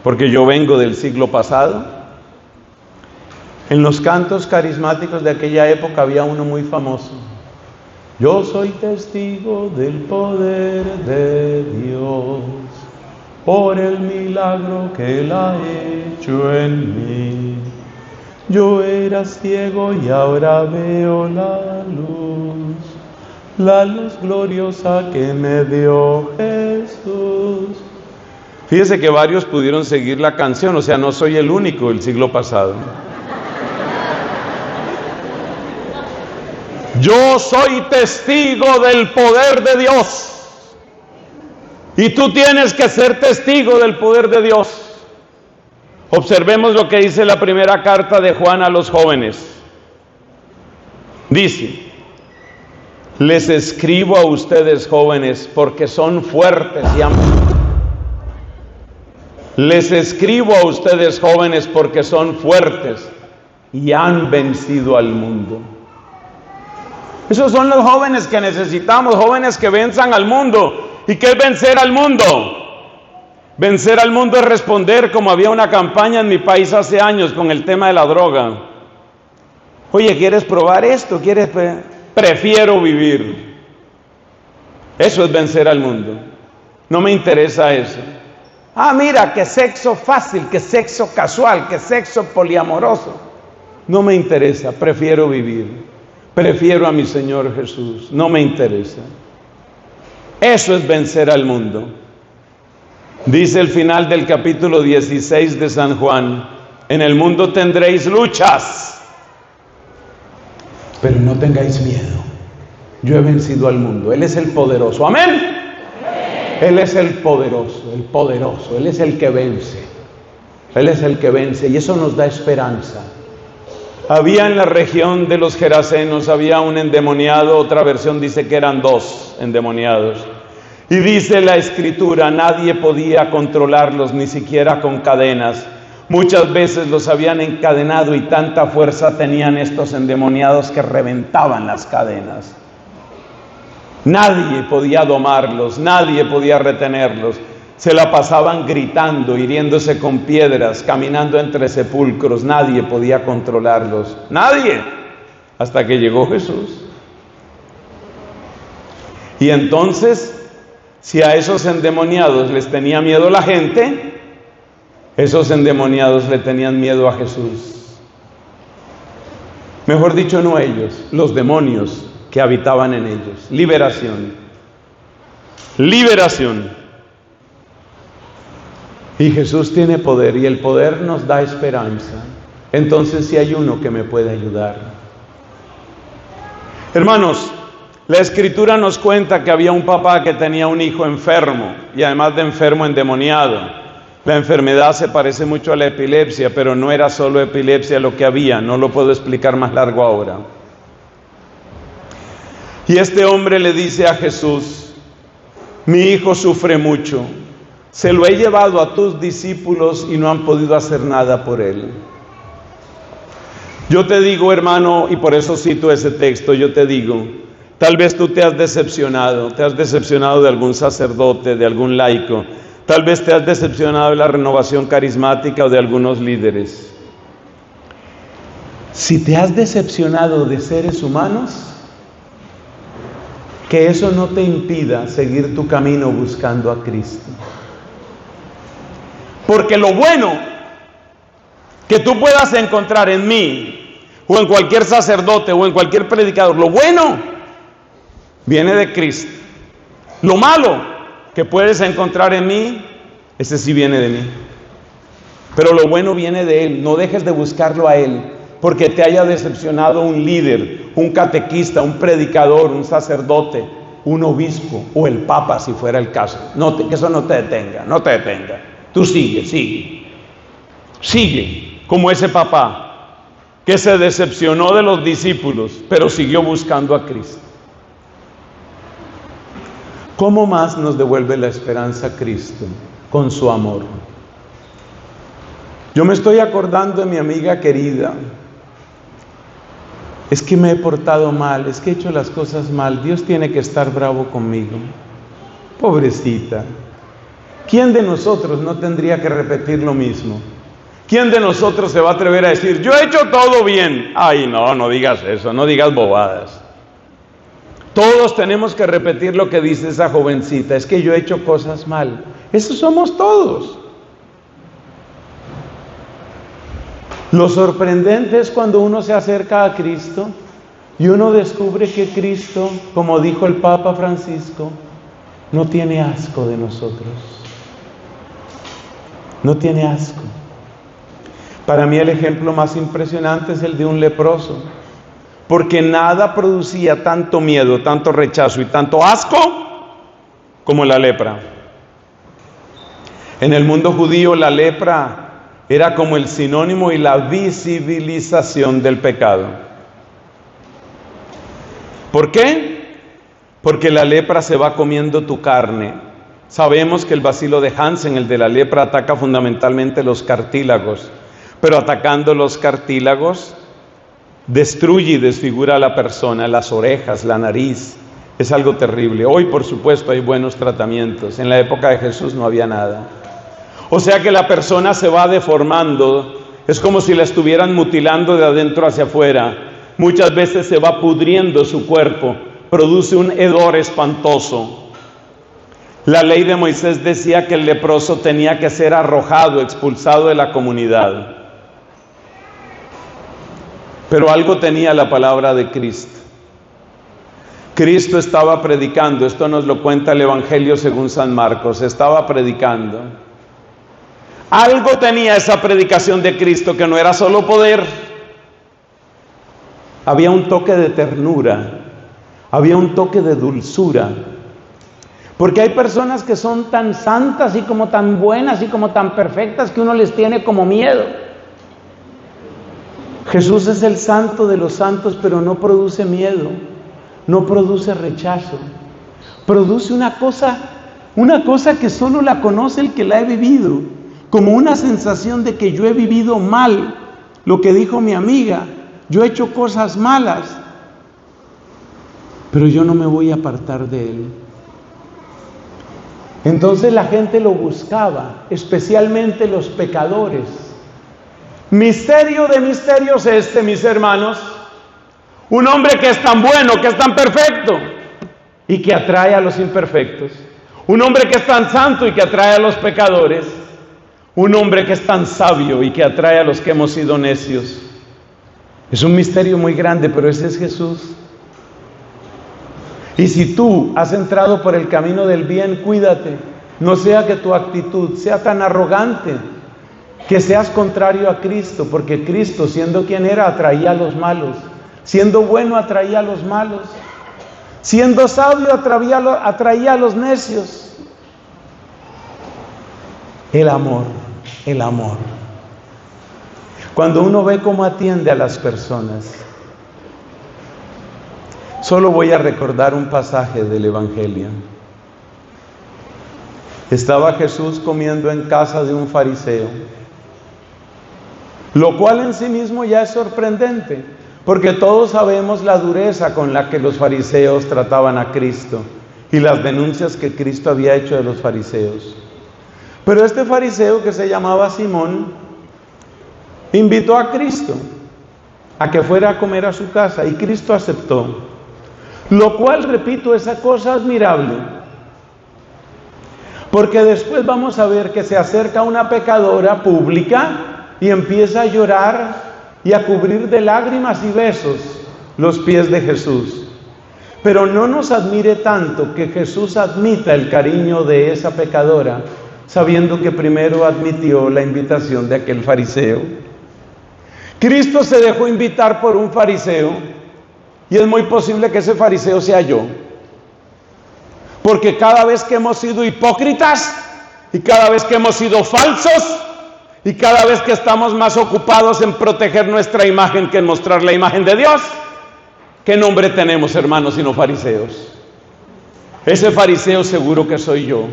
porque yo vengo del siglo pasado, en los cantos carismáticos de aquella época había uno muy famoso. Yo soy testigo del poder de Dios, por el milagro que Él ha hecho en mí. Yo era ciego y ahora veo la luz gloriosa que me dio Jesús. Fíjese que varios pudieron seguir la canción, o sea, no soy el único del siglo pasado. Yo soy testigo del poder de Dios. Y tú tienes que ser testigo del poder de Dios. Observemos lo que dice la primera carta de Juan a los jóvenes. Dice: les escribo a ustedes jóvenes porque son fuertes y han... Les escribo a ustedes jóvenes porque son fuertes y han vencido al mundo. Esos son los jóvenes que necesitamos, jóvenes que venzan al mundo. ¿Y qué es vencer al mundo? Vencer al mundo es responder, como había una campaña en mi país hace años con el tema de la droga. Oye, ¿quieres probar esto? ¿Quieres? Prefiero vivir. Eso es vencer al mundo. No me interesa eso. Ah, mira, qué sexo fácil, qué sexo casual, qué sexo poliamoroso. No me interesa, prefiero vivir. Prefiero a mi Señor Jesús. No me interesa. Eso es vencer al mundo. Dice el final del capítulo 16 de San Juan: en el mundo tendréis luchas, pero no tengáis miedo. Yo he vencido al mundo. Él es el poderoso. Amén. Él es el poderoso, Él es el que vence. Él es el que vence, y eso nos da esperanza. Había en la región de los Gerasenos, había un endemoniado. Otra versión dice que eran 2 endemoniados. Y dice la Escritura, nadie podía controlarlos, ni siquiera con cadenas. Muchas veces los habían encadenado y tanta fuerza tenían estos endemoniados que reventaban las cadenas. Nadie podía domarlos, nadie podía retenerlos. Se la pasaban gritando, hiriéndose con piedras, caminando entre sepulcros. Nadie podía controlarlos, nadie, hasta que llegó Jesús. Y entonces, si a esos endemoniados les tenía miedo la gente, esos endemoniados le tenían miedo a Jesús. Mejor dicho, no ellos, los demonios que habitaban en ellos. Liberación. Liberación. Y Jesús tiene poder, y el poder nos da esperanza. Entonces, si hay uno que me puede ayudar. Hermanos, la Escritura nos cuenta que había un papá que tenía un hijo enfermo, y además de enfermo, endemoniado. La enfermedad se parece mucho a la epilepsia, pero no era solo epilepsia lo que había. No lo puedo explicar más largo ahora. Y este hombre le dice a Jesús: mi hijo sufre mucho, Se lo he llevado a tus discípulos y no han podido hacer nada por él. Yo te digo, hermano, y por eso cito ese texto, yo te digo, tal vez tú te has decepcionado de algún sacerdote, de algún laico, tal vez te has decepcionado de la renovación carismática o de algunos líderes. Si te has decepcionado de seres humanos, que eso no te impida seguir tu camino buscando a Cristo. Porque lo bueno que tú puedas encontrar en mí, o en cualquier sacerdote, o en cualquier predicador, lo bueno viene de Cristo. Lo malo que puedes encontrar en mí, ese sí viene de mí. Pero lo bueno viene de Él. No dejes de buscarlo a Él, porque te haya decepcionado un líder, un catequista, un predicador, un sacerdote, un obispo o el papa, si fuera el caso. Que eso no te detenga, no te detenga. Tú sigue como ese papá que se decepcionó de los discípulos, pero siguió buscando a Cristo. ¿Cómo más nos devuelve la esperanza Cristo? Con su amor. Yo me estoy acordando de mi amiga querida. Es que me he portado mal, es que he hecho las cosas mal, Dios tiene que estar bravo conmigo. Pobrecita. ¿Quién de nosotros no tendría que repetir lo mismo? ¿Quién de nosotros se va a atrever a decir, yo he hecho todo bien? Ay, no digas eso, no digas bobadas. Todos tenemos que repetir lo que dice esa jovencita, es que yo he hecho cosas mal. Eso somos todos. Lo sorprendente es cuando uno se acerca a Cristo y uno descubre que Cristo, como dijo el Papa Francisco, no tiene asco de nosotros. No tiene asco. Para mí el ejemplo más impresionante es el de un leproso, porque nada producía tanto miedo, tanto rechazo y tanto asco como la lepra. En el mundo judío la lepra era como el sinónimo y la visibilización del pecado. ¿Por qué? Porque la lepra se va comiendo tu carne. Sabemos que el bacilo de Hansen, el de la lepra, ataca fundamentalmente los cartílagos, pero atacando los cartílagos destruye y desfigura a la persona, las orejas, la nariz. Es algo terrible. Hoy, por supuesto, hay buenos tratamientos. En la época de Jesús no había nada. O sea que la persona se va deformando, es como si la estuvieran mutilando de adentro hacia afuera. Muchas veces se va pudriendo su cuerpo, produce un hedor espantoso. La ley de Moisés decía que el leproso tenía que ser arrojado, expulsado de la comunidad. Pero algo tenía la palabra de Cristo. Cristo estaba predicando, esto nos lo cuenta el Evangelio según San Marcos, estaba predicando. Algo tenía esa predicación de Cristo que no era solo poder. Había un toque de ternura, había un toque de dulzura. Porque hay personas que son tan santas y como tan buenas y como tan perfectas que uno les tiene como miedo. Jesús es el santo de los santos, pero no produce miedo, no produce rechazo. Produce una cosa que solo la conoce el que la ha vivido. Como una sensación de que yo he vivido mal, lo que dijo mi amiga, yo he hecho cosas malas, pero yo no me voy a apartar de Él. Entonces la gente lo buscaba, especialmente los pecadores. Misterio de misterios mis hermanos, un hombre que es tan bueno, que es tan perfecto y que atrae a los imperfectos, un hombre que es tan santo y que atrae a los pecadores, un hombre que es tan sabio y que atrae a los que hemos sido necios. Es un misterio muy grande, pero ese es Jesús. Y si tú has entrado por el camino del bien, cuídate. No sea que tu actitud sea tan arrogante que seas contrario a Cristo, porque Cristo, siendo quien era, atraía a los malos. Siendo bueno, atraía a los malos. Siendo sabio, atraía a los necios. El amor. Cuando uno ve cómo atiende a las personas. Solo voy a recordar un pasaje del Evangelio. Estaba Jesús comiendo en casa de un fariseo, lo cual en sí mismo ya es sorprendente, porque todos sabemos la dureza con la que los fariseos trataban a Cristo y las denuncias que Cristo había hecho de los fariseos. Pero este fariseo, que se llamaba Simón, invitó a Cristo a que fuera a comer a su casa, y Cristo aceptó. Lo cual, repito, esa cosa admirable, porque después vamos a ver que se acerca una pecadora pública y empieza a llorar y a cubrir de lágrimas y besos los pies de Jesús. Pero no nos admire tanto que Jesús admita el cariño de esa pecadora, sabiendo que primero admitió la invitación de aquel fariseo. Cristo se dejó invitar por un fariseo, y es muy posible que ese fariseo sea yo. Porque cada vez que hemos sido hipócritas, y cada vez que hemos sido falsos, y cada vez que estamos más ocupados en proteger nuestra imagen que en mostrar la imagen de Dios, ¿qué nombre tenemos, hermanos, sino fariseos? Ese fariseo seguro que soy yo.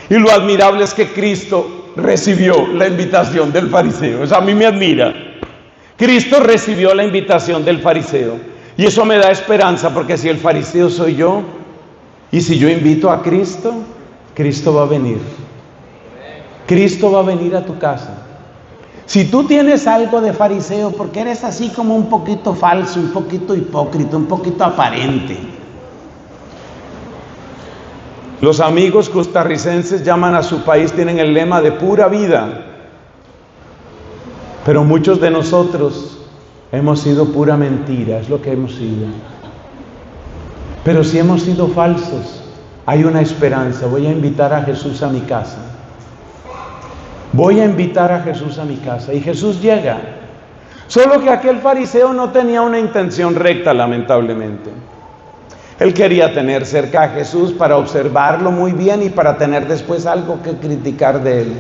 Y lo admirable es que Cristo recibió la invitación del fariseo. Eso a mí me admira. Cristo recibió la invitación del fariseo. Y eso me da esperanza, porque si el fariseo soy yo, y si yo invito a Cristo, Cristo va a venir. Cristo va a venir a tu casa. Si tú tienes algo de fariseo, porque eres así como un poquito falso, un poquito hipócrita, un poquito aparente. Los amigos costarricenses llaman a su país, tienen el lema de pura vida. Pero muchos de nosotros hemos sido pura mentira, es lo que hemos sido. Pero si hemos sido falsos, hay una esperanza. Voy a invitar a Jesús a mi casa. Voy a invitar a Jesús a mi casa. Y Jesús llega. Solo que aquel fariseo no tenía una intención recta, lamentablemente. Él quería tener cerca a Jesús para observarlo muy bien y para tener después algo que criticar de él.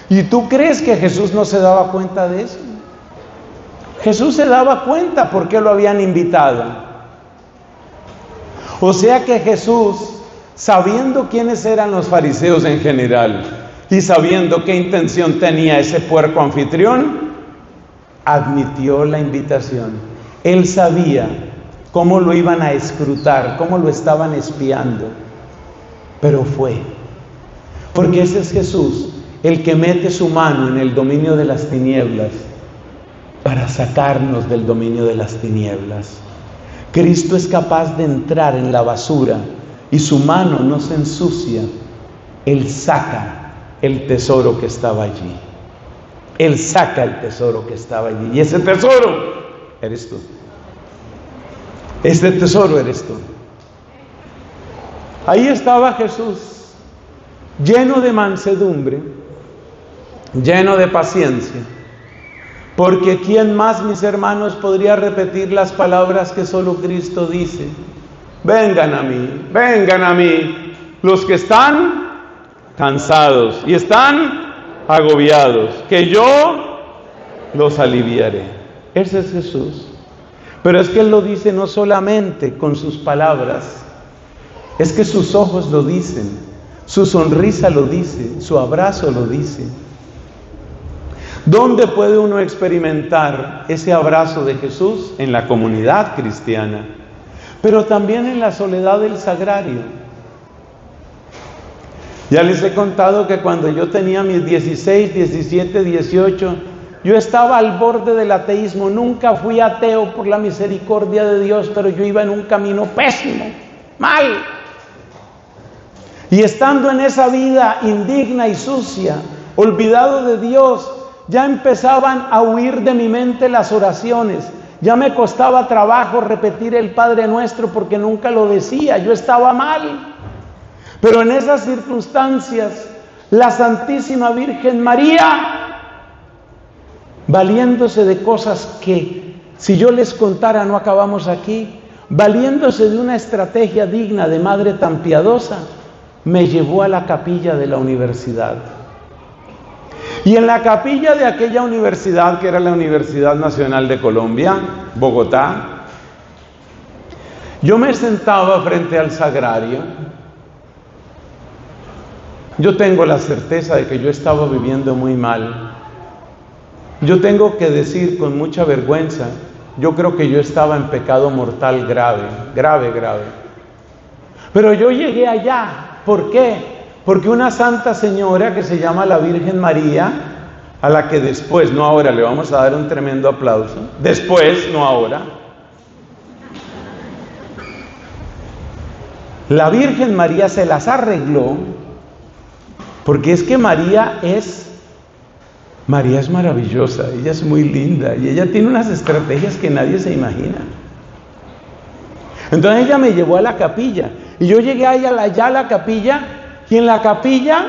¿Y tú crees que Jesús no se daba cuenta de eso? Jesús se daba cuenta porque lo habían invitado. O sea que Jesús, sabiendo quiénes eran los fariseos en general y sabiendo qué intención tenía ese puerco anfitrión, admitió la invitación. Él sabía cómo lo iban a escrutar, cómo lo estaban espiando, pero fue. Porque ese es Jesús, el que mete su mano en el dominio de las tinieblas para sacarnos del dominio de las tinieblas. Cristo es capaz de entrar en la basura y su mano no se ensucia. Él saca el tesoro que estaba allí. Él saca el tesoro que estaba allí. Y ese tesoro eres tú. Este tesoro eres tú. Ahí estaba Jesús, lleno de mansedumbre, lleno de paciencia. Porque ¿quién más, mis hermanos, podría repetir las palabras que solo Cristo dice? Vengan a mí, los que están cansados y están agobiados, que yo los aliviaré. Ese es Jesús. Pero es que Él lo dice no solamente con sus palabras, es que sus ojos lo dicen, su sonrisa lo dice, su abrazo lo dice. ¿Dónde puede uno experimentar ese abrazo de Jesús? En la comunidad cristiana, pero también en la soledad del sagrario. Ya les he contado que cuando yo tenía mis 16, 17, 18, yo estaba al borde del ateísmo. Nunca fui ateo por la misericordia de Dios, pero yo iba en un camino pésimo, mal. Y estando en esa vida indigna y sucia, olvidado de Dios, ya empezaban a huir de mi mente las oraciones. Ya me costaba trabajo repetir el Padre Nuestro porque nunca lo decía. Yo estaba mal. Pero en esas circunstancias, la Santísima Virgen María, valiéndose de cosas que si yo les contara no acabamos aquí, valiéndose de una estrategia digna de madre tan piadosa, me llevó a la capilla de la universidad. Y en la capilla de aquella universidad, que era la Universidad Nacional de Colombia, Bogotá, yo me sentaba frente al sagrario Yo tengo la certeza de que yo estaba viviendo muy mal. Yo tengo que decir con mucha vergüenza, yo creo que yo estaba en pecado mortal grave. Pero yo llegué allá. ¿Por qué? Porque una santa señora que se llama la Virgen María, a la que después, no ahora, le vamos a dar un tremendo aplauso, después, no ahora, la Virgen María se las arregló, porque es que María es maravillosa, ella es muy linda y ella tiene unas estrategias que nadie se imagina. Entonces ella me llevó a la capilla y yo llegué allá a la capilla, y en la capilla,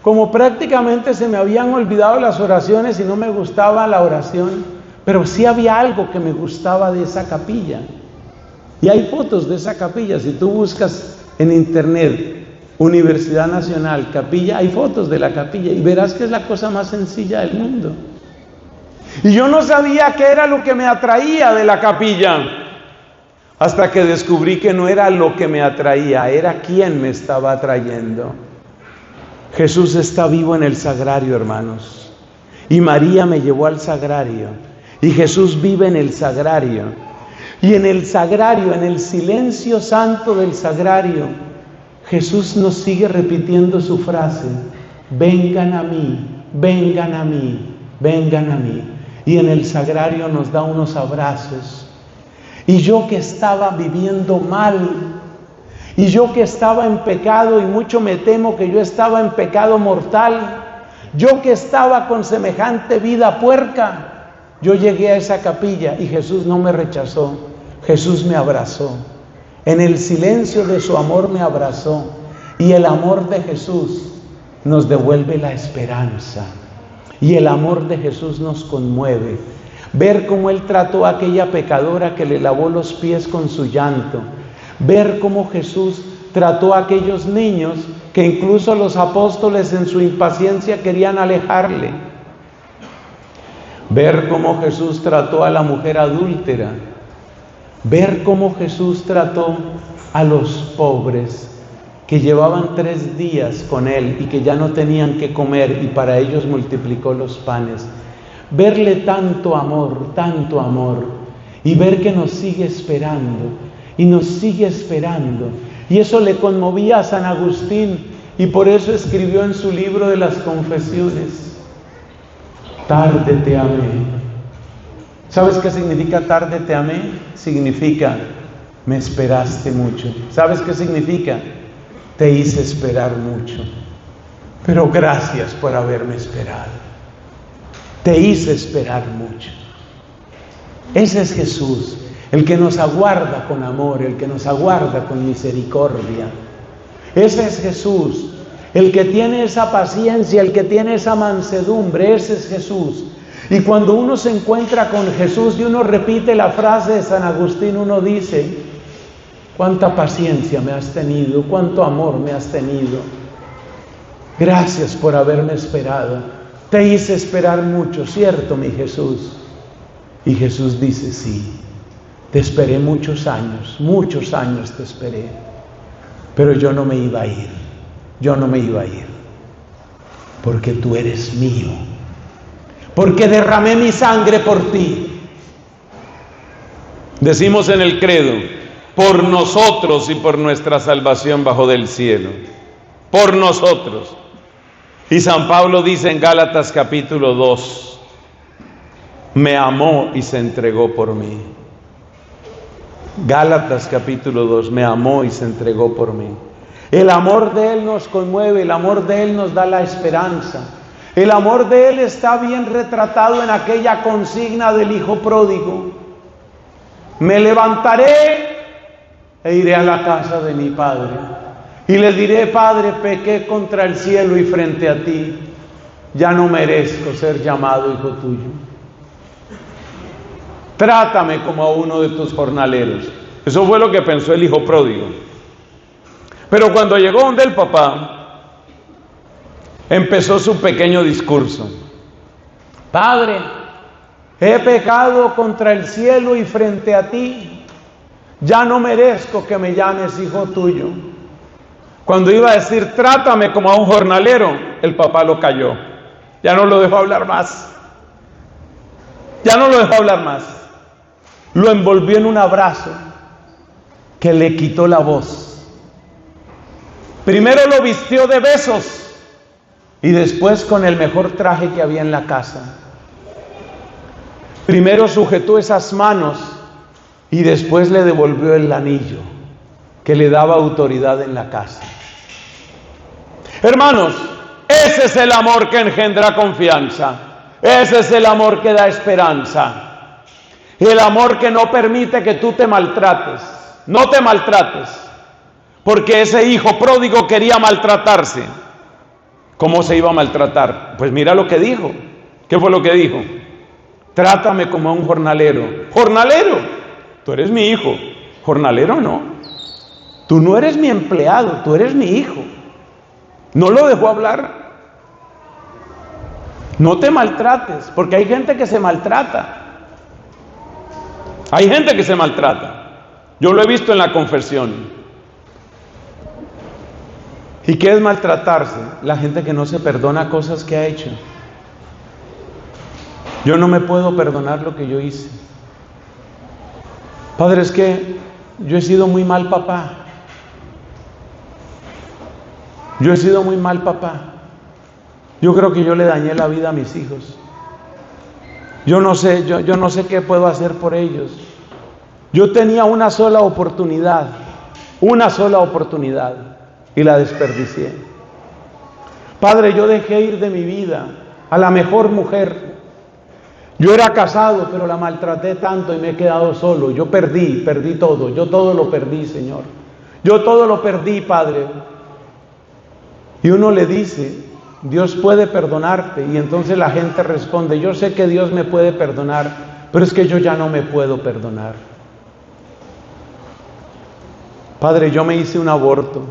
como prácticamente se me habían olvidado las oraciones y no me gustaba la oración, pero sí había algo que me gustaba de esa capilla. Y hay fotos de esa capilla, si tú buscas en internet Universidad Nacional, capilla, hay fotos de la capilla y verás que es la cosa más sencilla del mundo. Y yo no sabía qué era lo que me atraía de la capilla, hasta que descubrí que no era lo que me atraía, era quién me estaba atrayendo. Jesús está vivo en el sagrario, hermanos, y María me llevó al sagrario, y Jesús vive en el sagrario, y en el sagrario, en el silencio santo del sagrario, Jesús nos sigue repitiendo su frase: vengan a mí, vengan a mí, vengan a mí. Y en el sagrario nos da unos abrazos. Y yo que estaba viviendo mal, y yo que estaba en pecado, y mucho me temo que yo estaba en pecado mortal, yo que estaba con semejante vida puerca, yo llegué a esa capilla y Jesús no me rechazó, Jesús me abrazó. En el silencio de su amor me abrazó, y el amor de Jesús nos devuelve la esperanza, y el amor de Jesús nos conmueve. Ver cómo Él trató a aquella pecadora que le lavó los pies con su llanto, ver cómo Jesús trató a aquellos niños que incluso los apóstoles en su impaciencia querían alejarle, ver cómo Jesús trató a la mujer adúltera, ver cómo Jesús trató a los pobres que llevaban 3 días con Él y que ya no tenían que comer, y para ellos multiplicó los panes. Verle tanto amor, y ver que nos sigue esperando, y nos sigue esperando. Y eso le conmovía a San Agustín, y por eso escribió en su libro de las Confesiones: tarde te amé. ¿Sabes qué significa tarde te amé? Significa me esperaste mucho. ¿Sabes qué significa? Te hice esperar mucho, pero gracias por haberme esperado. Te hice esperar mucho. Ese es Jesús, el que nos aguarda con amor, el que nos aguarda con misericordia. Ese es Jesús, el que tiene esa paciencia, el que tiene esa mansedumbre. Ese es Jesús. Y cuando uno se encuentra con Jesús y uno repite la frase de San Agustín, uno dice: cuánta paciencia me has tenido, cuánto amor me has tenido. Gracias por haberme esperado. Te hice esperar mucho, ¿cierto, mi Jesús? Y Jesús dice: sí, te esperé muchos años te esperé, pero yo no me iba a ir, porque tú eres mío, porque derramé mi sangre por ti. Decimos en el credo: por nosotros y por nuestra salvación bajo del cielo, por nosotros. Y San Pablo dice en Gálatas capítulo 2, me amó y se entregó por mí. Gálatas capítulo 2, me amó y se entregó por mí. El amor de Él nos conmueve, el amor de Él nos da la esperanza. El amor de Él está bien retratado en aquella consigna del hijo pródigo: me levantaré e iré a la casa de mi padre. Y le diré: Padre, pequé contra el cielo y frente a ti, ya no merezco ser llamado hijo tuyo. Trátame como a uno de tus jornaleros. Eso fue lo que pensó el hijo pródigo. Pero cuando llegó donde el papá, empezó su pequeño discurso: Padre, he pecado contra el cielo y frente a ti, ya no merezco que me llames hijo tuyo. Cuando iba a decir, trátame como a un jornalero, el papá lo calló. Ya no lo dejó hablar más. Ya no lo dejó hablar más. Lo envolvió en un abrazo que le quitó la voz. Primero lo vistió de besos y después con el mejor traje que había en la casa. Primero sujetó esas manos y después le devolvió el anillo que le daba autoridad en la casa. Hermanos, ese es el amor que engendra confianza. Ese es el amor que da esperanza. El amor que no permite que tú te maltrates. No te maltrates. Porque ese hijo pródigo quería maltratarse. ¿Cómo se iba a maltratar? Pues mira lo que dijo. ¿Qué fue lo que dijo? Trátame como a un jornalero. ¡Jornalero! Tú eres mi hijo. Jornalero no. Tú no eres mi empleado, tú eres mi hijo. No lo dejó hablar. No te maltrates, porque hay gente que se maltrata. Hay gente que se maltrata. Yo lo he visto en la confesión. ¿Y qué es maltratarse? La gente que no se perdona cosas que ha hecho. Yo no me puedo perdonar lo que yo hice. Padre, es que yo he sido muy mal papá. Yo he sido muy mal papá. Yo creo que yo le dañé la vida a mis hijos. Yo no sé qué puedo hacer por ellos. Yo tenía una sola oportunidad y la desperdicié. Padre, yo dejé ir de mi vida a la mejor mujer. Yo era casado, pero la maltraté tanto y me he quedado solo. Yo perdí todo. Yo todo lo perdí, Señor. Yo todo lo perdí, Padre. Y uno le dice, Dios puede perdonarte. Y entonces la gente responde, yo sé que Dios me puede perdonar, pero es que yo ya no me puedo perdonar. Padre, yo me hice un aborto.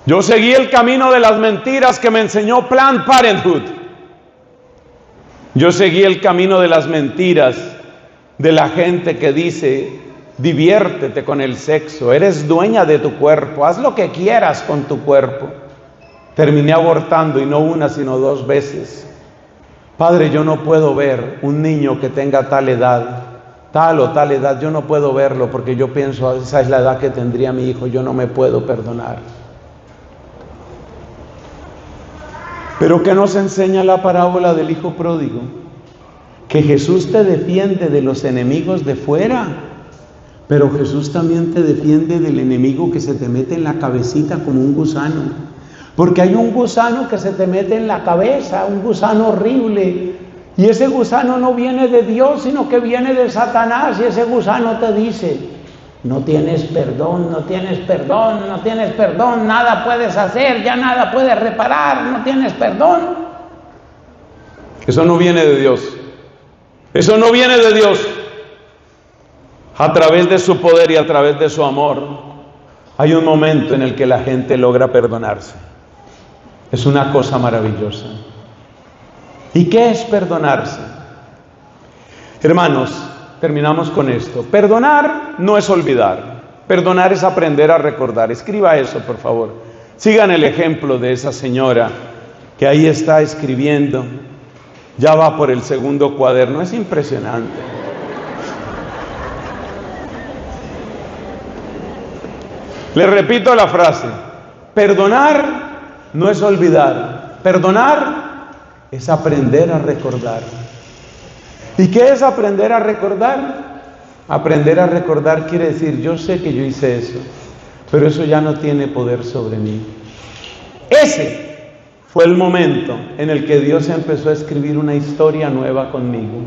Yo seguí el camino de las mentiras que me enseñó Planned Parenthood. Yo seguí el camino de las mentiras de la gente que dice, diviértete con el sexo, eres dueña de tu cuerpo, haz lo que quieras con tu cuerpo. Terminé abortando y no una sino 2 veces. Padre, yo no puedo ver un niño que tenga tal o tal edad, yo no puedo verlo porque yo pienso, esa es la edad que tendría mi hijo, yo no me puedo perdonar. Pero ¿qué nos enseña la parábola del hijo pródigo? Que Jesús te defiende de los enemigos de fuera, pero Jesús también te defiende del enemigo que se te mete en la cabecita como un gusano. Porque hay un gusano que se te mete en la cabeza, un gusano horrible. Y ese gusano no viene de Dios, sino que viene de Satanás. Y ese gusano te dice, no tienes perdón, no tienes perdón, no tienes perdón, nada puedes hacer, ya nada puedes reparar, no tienes perdón. Eso no viene de Dios. Eso no viene de Dios. A través de su poder y a través de su amor, hay un momento en el que la gente logra perdonarse. Es una cosa maravillosa. ¿Y qué es perdonarse? Hermanos, terminamos con esto. Perdonar no es olvidar. Perdonar es aprender a recordar. Escriba eso, por favor. Sigan el ejemplo de esa señora que ahí está escribiendo. Ya va por el 2.º cuaderno. Es impresionante. Le repito la frase. Perdonar no es olvidar. Perdonar es aprender a recordar. ¿Y qué es aprender a recordar? Aprender a recordar quiere decir, yo sé que yo hice eso, pero eso ya no tiene poder sobre mí. Ese fue el momento en el que Dios empezó a escribir una historia nueva conmigo.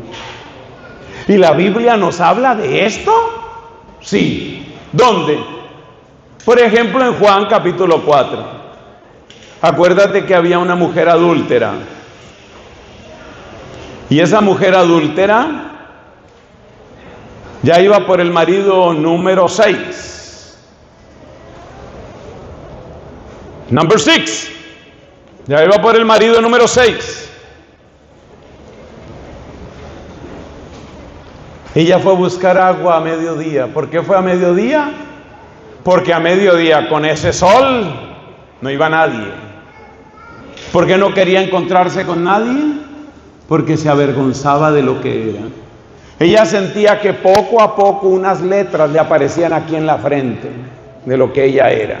¿Y la Biblia nos habla de esto? Sí. ¿Dónde? Por ejemplo, en Juan capítulo 4. Acuérdate que había una mujer adúltera. Y esa mujer adúltera ya iba por el marido número 6. Number 6. Ya iba por el marido número 6. Ella fue a buscar agua a mediodía. ¿Por qué fue a mediodía? Porque a mediodía con ese sol no iba nadie. ¿Por qué no quería encontrarse con nadie? Porque se avergonzaba de lo que era. Ella sentía que poco a poco unas letras le aparecían aquí en la frente de lo que ella era.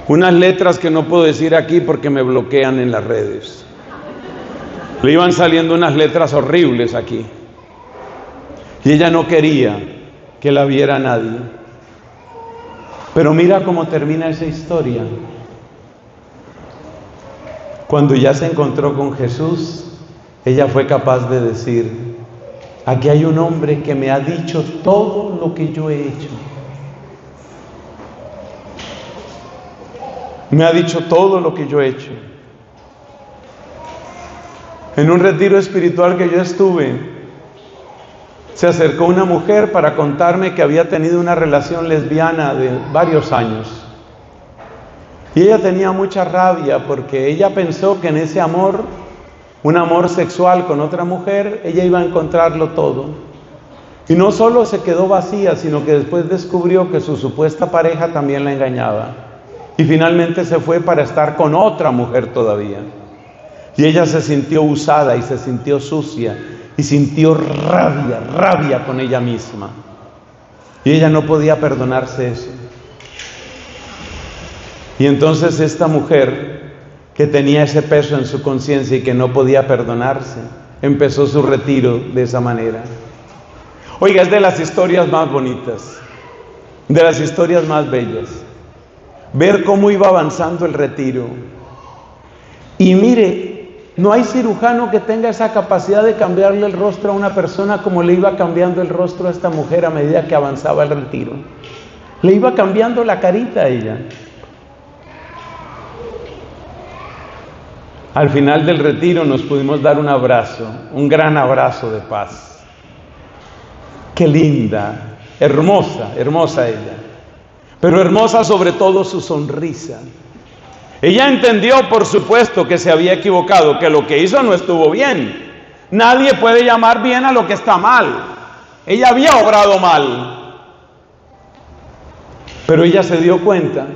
Unas letras que no puedo decir aquí porque me bloquean en las redes. Le iban saliendo unas letras horribles aquí. Y ella no quería que la viera nadie. Pero mira cómo termina esa historia. Cuando ya se encontró con Jesús, ella fue capaz de decir: aquí hay un hombre que me ha dicho todo lo que yo he hecho. Me ha dicho todo lo que yo he hecho. En un retiro espiritual que yo estuve, se acercó una mujer para contarme que había tenido una relación lesbiana de varios años. Y ella tenía mucha rabia porque ella pensó que en ese amor, un amor sexual con otra mujer, ella iba a encontrarlo todo. Y no solo se quedó vacía, sino que después descubrió que su supuesta pareja también la engañaba. Y finalmente se fue para estar con otra mujer todavía. Y ella se sintió usada y se sintió sucia y sintió rabia con ella misma. Y ella no podía perdonarse eso. Y entonces esta mujer, que tenía ese peso en su conciencia y que no podía perdonarse, empezó su retiro de esa manera. Oiga, es de las historias más bonitas, de las historias más bellas, ver cómo iba avanzando el retiro. Y mire, no hay cirujano que tenga esa capacidad de cambiarle el rostro a una persona como le iba cambiando el rostro a esta mujer a medida que avanzaba el retiro. Le iba cambiando la carita a ella. Al final del retiro nos pudimos dar un abrazo, un gran abrazo de paz. Qué linda, hermosa ella. Pero hermosa sobre todo su sonrisa. Ella entendió, por supuesto, que se había equivocado, que lo que hizo no estuvo bien. Nadie puede llamar bien a lo que está mal. Ella había obrado mal. Pero ella se dio cuenta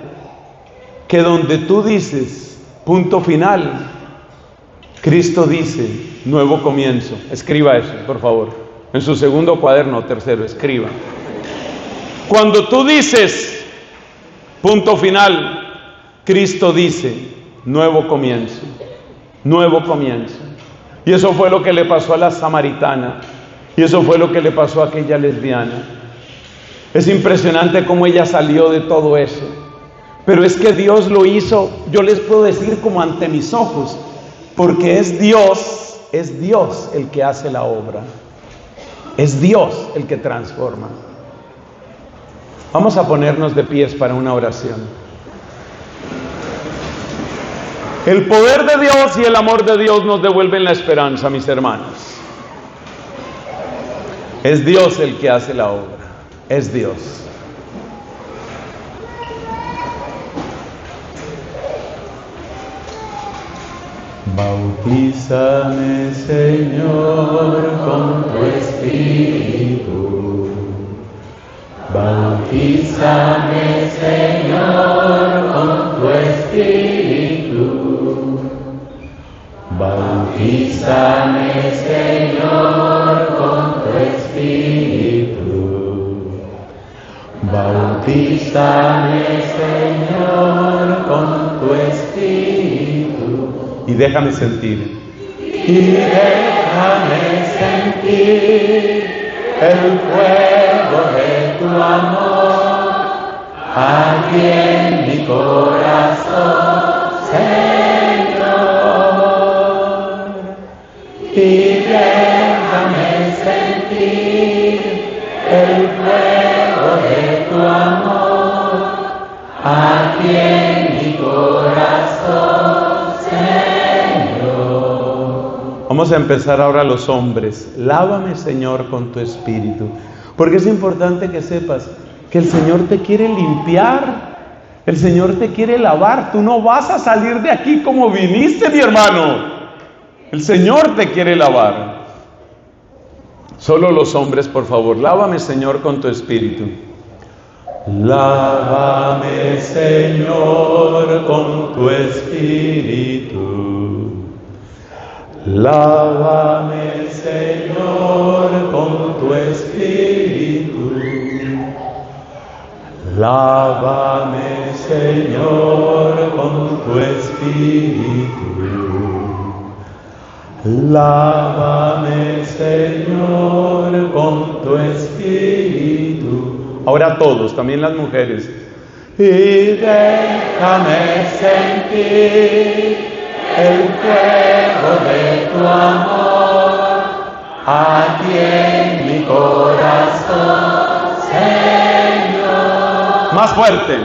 que donde tú dices punto final, Cristo dice nuevo comienzo. Escriba eso, por favor. En su segundo cuaderno, tercero, escriba. Cuando tú dices punto final, Cristo dice nuevo comienzo, nuevo comienzo. Y eso fue lo que le pasó a la samaritana. Y eso fue lo que le pasó a aquella lesbiana. Es impresionante cómo ella salió de todo eso. Pero es que Dios lo hizo, yo les puedo decir como ante mis ojos, porque es Dios el que hace la obra. Es Dios el que transforma. Vamos a ponernos de pies para una oración. El poder de Dios y el amor de Dios nos devuelven la esperanza, mis hermanos. Es Dios el que hace la obra. Es Dios. Bautízame, Señor, con tu Espíritu. Bautízame, Señor, con tu Espíritu. Bautízame, Señor, con tu Espíritu. Bautízame, Señor, con tu Espíritu. Y déjame sentir. Y déjame sentir el fuego de tu amor aquí en mi corazón, Señor. Y déjame sentir el fuego de tu amor aquí en mi corazón, Señor. Vamos a empezar ahora los hombres. Lávame, Señor, con tu Espíritu. Porque es importante que sepas que el Señor te quiere limpiar. El Señor te quiere lavar. Tú no vas a salir de aquí como viniste, mi hermano. El Señor te quiere lavar. Solo los hombres, por favor. Lávame, Señor, con tu Espíritu. Lávame, Señor, con tu Espíritu. Lávame, Señor, con tu Espíritu. Lávame, Señor, con tu Espíritu. Lávame, Señor, con tu Espíritu. Ahora todos, también las mujeres. Y déjame sentir el fuego de tu amor aquí en mi corazón, Señor. Más fuerte.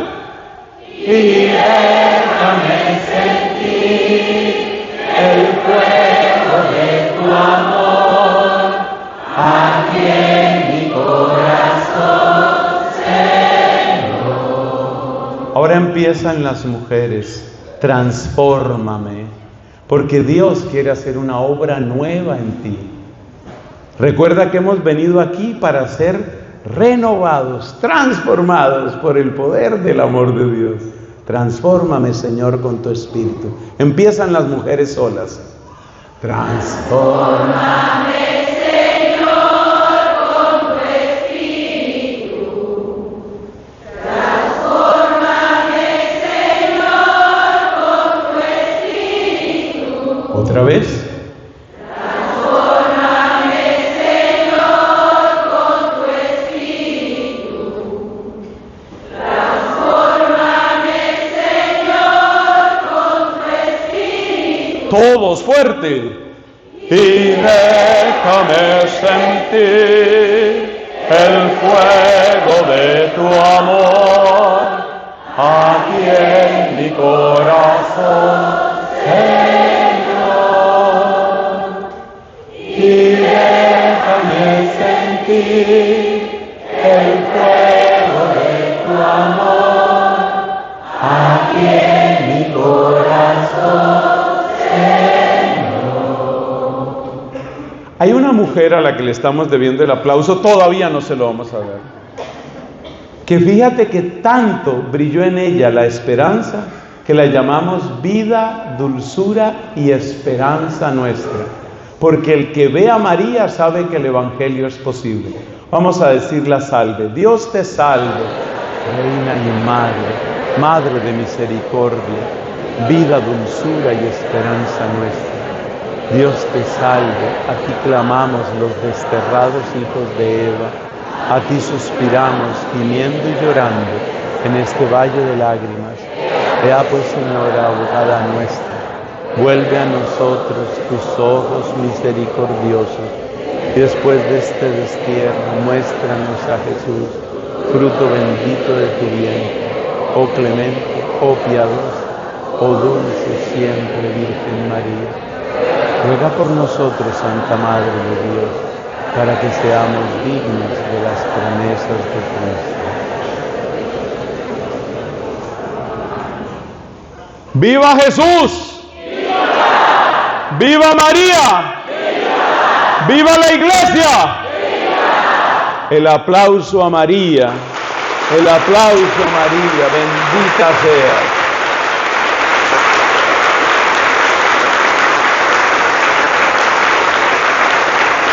Y déjame sentir el fuego de tu amor aquí en mi corazón, Señor. Ahora empiezan las mujeres. Transfórmame, porque Dios quiere hacer una obra nueva en ti. Recuerda que hemos venido aquí para ser renovados, transformados por el poder del amor de Dios. Transfórmame, Señor, con tu Espíritu. Empiezan las mujeres solas. Transfórmame, otra vez. Transfórmame, Señor, con tu Espíritu. Transfórmame, Señor, con tu Espíritu. Todos fuerte. Y déjame sentir el fuego de tu amor aquí en mi corazón, y déjame sentir el fuego de tu amor aquí en mi corazón, Señor. Hay una mujer a la que le estamos debiendo el aplauso, todavía no se lo vamos a dar, que fíjate que tanto brilló en ella la esperanza que la llamamos vida, dulzura y esperanza nuestra. Porque el que ve a María sabe que el Evangelio es posible. Vamos a decir la salve. Dios te salve, Reina y Madre, Madre de misericordia, vida, dulzura y esperanza nuestra. Dios te salve, a ti clamamos los desterrados hijos de Eva, a ti suspiramos, gimiendo y llorando en este valle de lágrimas. Ea pues, Señora, abogada nuestra, vuelve a nosotros tus ojos misericordiosos, y después de este destierro, muéstranos a Jesús, fruto bendito de tu vientre, oh clemente, oh piadosa, oh dulce siempre Virgen María. Ruega por nosotros, Santa Madre de Dios, para que seamos dignos de las promesas de Cristo. ¡Viva Jesús! ¡Viva! ¡Viva María! ¡Viva! ¡Viva la Iglesia! ¡Viva! El aplauso a María, el aplauso a María, bendita seas.